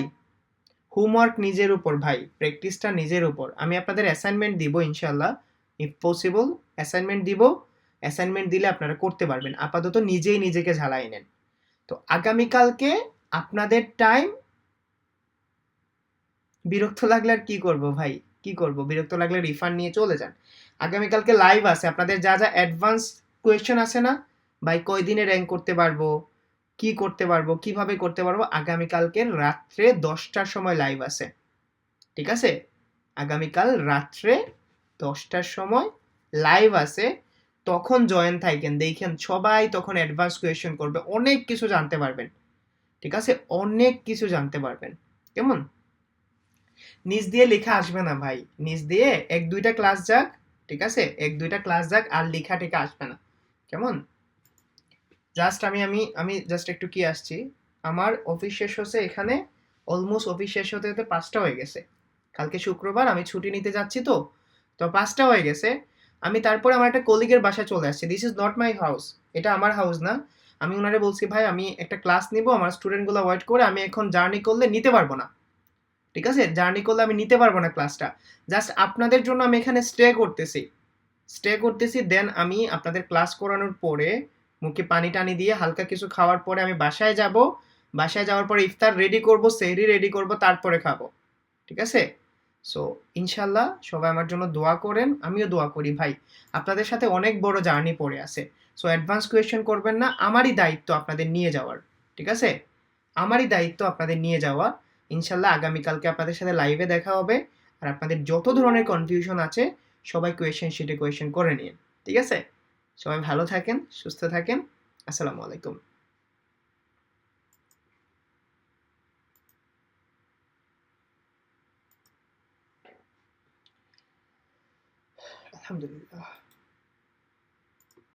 হোমওয়ার্ক নিজের উপর ভাই, প্র্যাকটিসটা নিজের উপর। আমি আপনাদের অ্যাসাইনমেন্ট দিব ইনশাল্লাহ, ইফ পসিবল অ্যাসাইনমেন্ট দিব, অ্যাসাইনমেন্ট দিলে আপনারা করতে পারবেন। আপাতত নিজেই নিজেকে ঝালাই নেন। তো আগামীকালকে আপনাদের টাইম, বিরক্ত লাগলে আর কি করব ভাই, কি করব? বিরক্ত লাগলে রিফান্ড নিয়ে চলে যান। আগামীকালকে লাইভ আছে, আপনাদের যা যা অ্যাডভান্স কোয়েশ্চেন আছে না ভাই, কয়দিনে র্যাঙ্ক করতে পারবো, কি করতে পারবো, কিভাবে করতে পারবো, আগামীকালকে রাত্রে 10টার সময় লাইভ আছে, ঠিক আছে? আগামীকাল রাত্রে 10টার সময় লাইভ আছে, তখন জয়েন থাকেন, দেখেন সবাই তখন অ্যাডভান্স কোয়েশ্চেন করবে, অনেক কিছু জানতে পারবেন, ঠিক আছে? অনেক কিছু জানতে পারবেন, কেমন? নিচ দিয়ে লেখা আসবে না ভাই, নিচ দিয়ে 1-2টা ক্লাস যাক, ঠিক আছে? 1-2টা ক্লাস যাক, আর লেখা টেখা আসবে না, কেমন? জাস্ট আমি আমি আমি জাস্ট একটু কি আসছি, আমার অফিস শেষ হচ্ছে এখানে, অলমোস্ট অফিস শেষ হতে হতে 5টা হয়ে গেছে। কালকে শুক্রবার, আমি ছুটি নিতে যাচ্ছি, তো তো 5টা হয়ে গেছে। আমি তারপরে আমার একটা কলিগের বাসায় চলে আসছি, this is not my house, এটা আমার হাউস না। আমি ওনারে বলছি ভাই আমি একটা ক্লাস নিব, আমার স্টুডেন্টগুলো ওয়েট করে, আমি এখন জার্নি করলে নিতে পারবো না, ঠিক আছে? জার্নি করলে আমি নিতে পারবো না ক্লাসটা। জাস্ট আপনাদের জন্য আমি এখানে স্টে করতেছি, দেন আমি আপনাদের ক্লাস করানোর পরে মুখে পানি টানি দিয়ে হালকা কিছু খাওয়ার পরে আমি বাসায় যাব। বাসায় যাওয়ার পরে ইফতার রেডি করব, সেহরি রেডি করব, তারপরে খাবো। ঠিক আছে? সো ইনশাল্লাহ সবাই আমার জন্য দোয়া করেন, আমিও দোয়া করি ভাই। আপনাদের সাথে অনেক বড় জার্নি পড়ে আছে। সো অ্যাডভান্স কোয়েশ্চেন করবেন না, আমারই দায়িত্ব আপনাদের নিয়ে যাওয়ার। ঠিক আছে? আমারই দায়িত্ব আপনাদের নিয়ে যাওয়া। ইনশাল্লাহ আগামীকালকে আপনাদের সাথে লাইভে দেখা হবে। আর আপনাদের যত ধরনের কনফিউশন আছে সবাই কোয়েশ্চেন শিটে কোয়েশ্চেন করে নিন। ঠিক আছে? সবাই ভালো থাকেন, সুস্থ থাকেন। আসসালামু আলাইকুম। আলহামদুলিল্লাহ।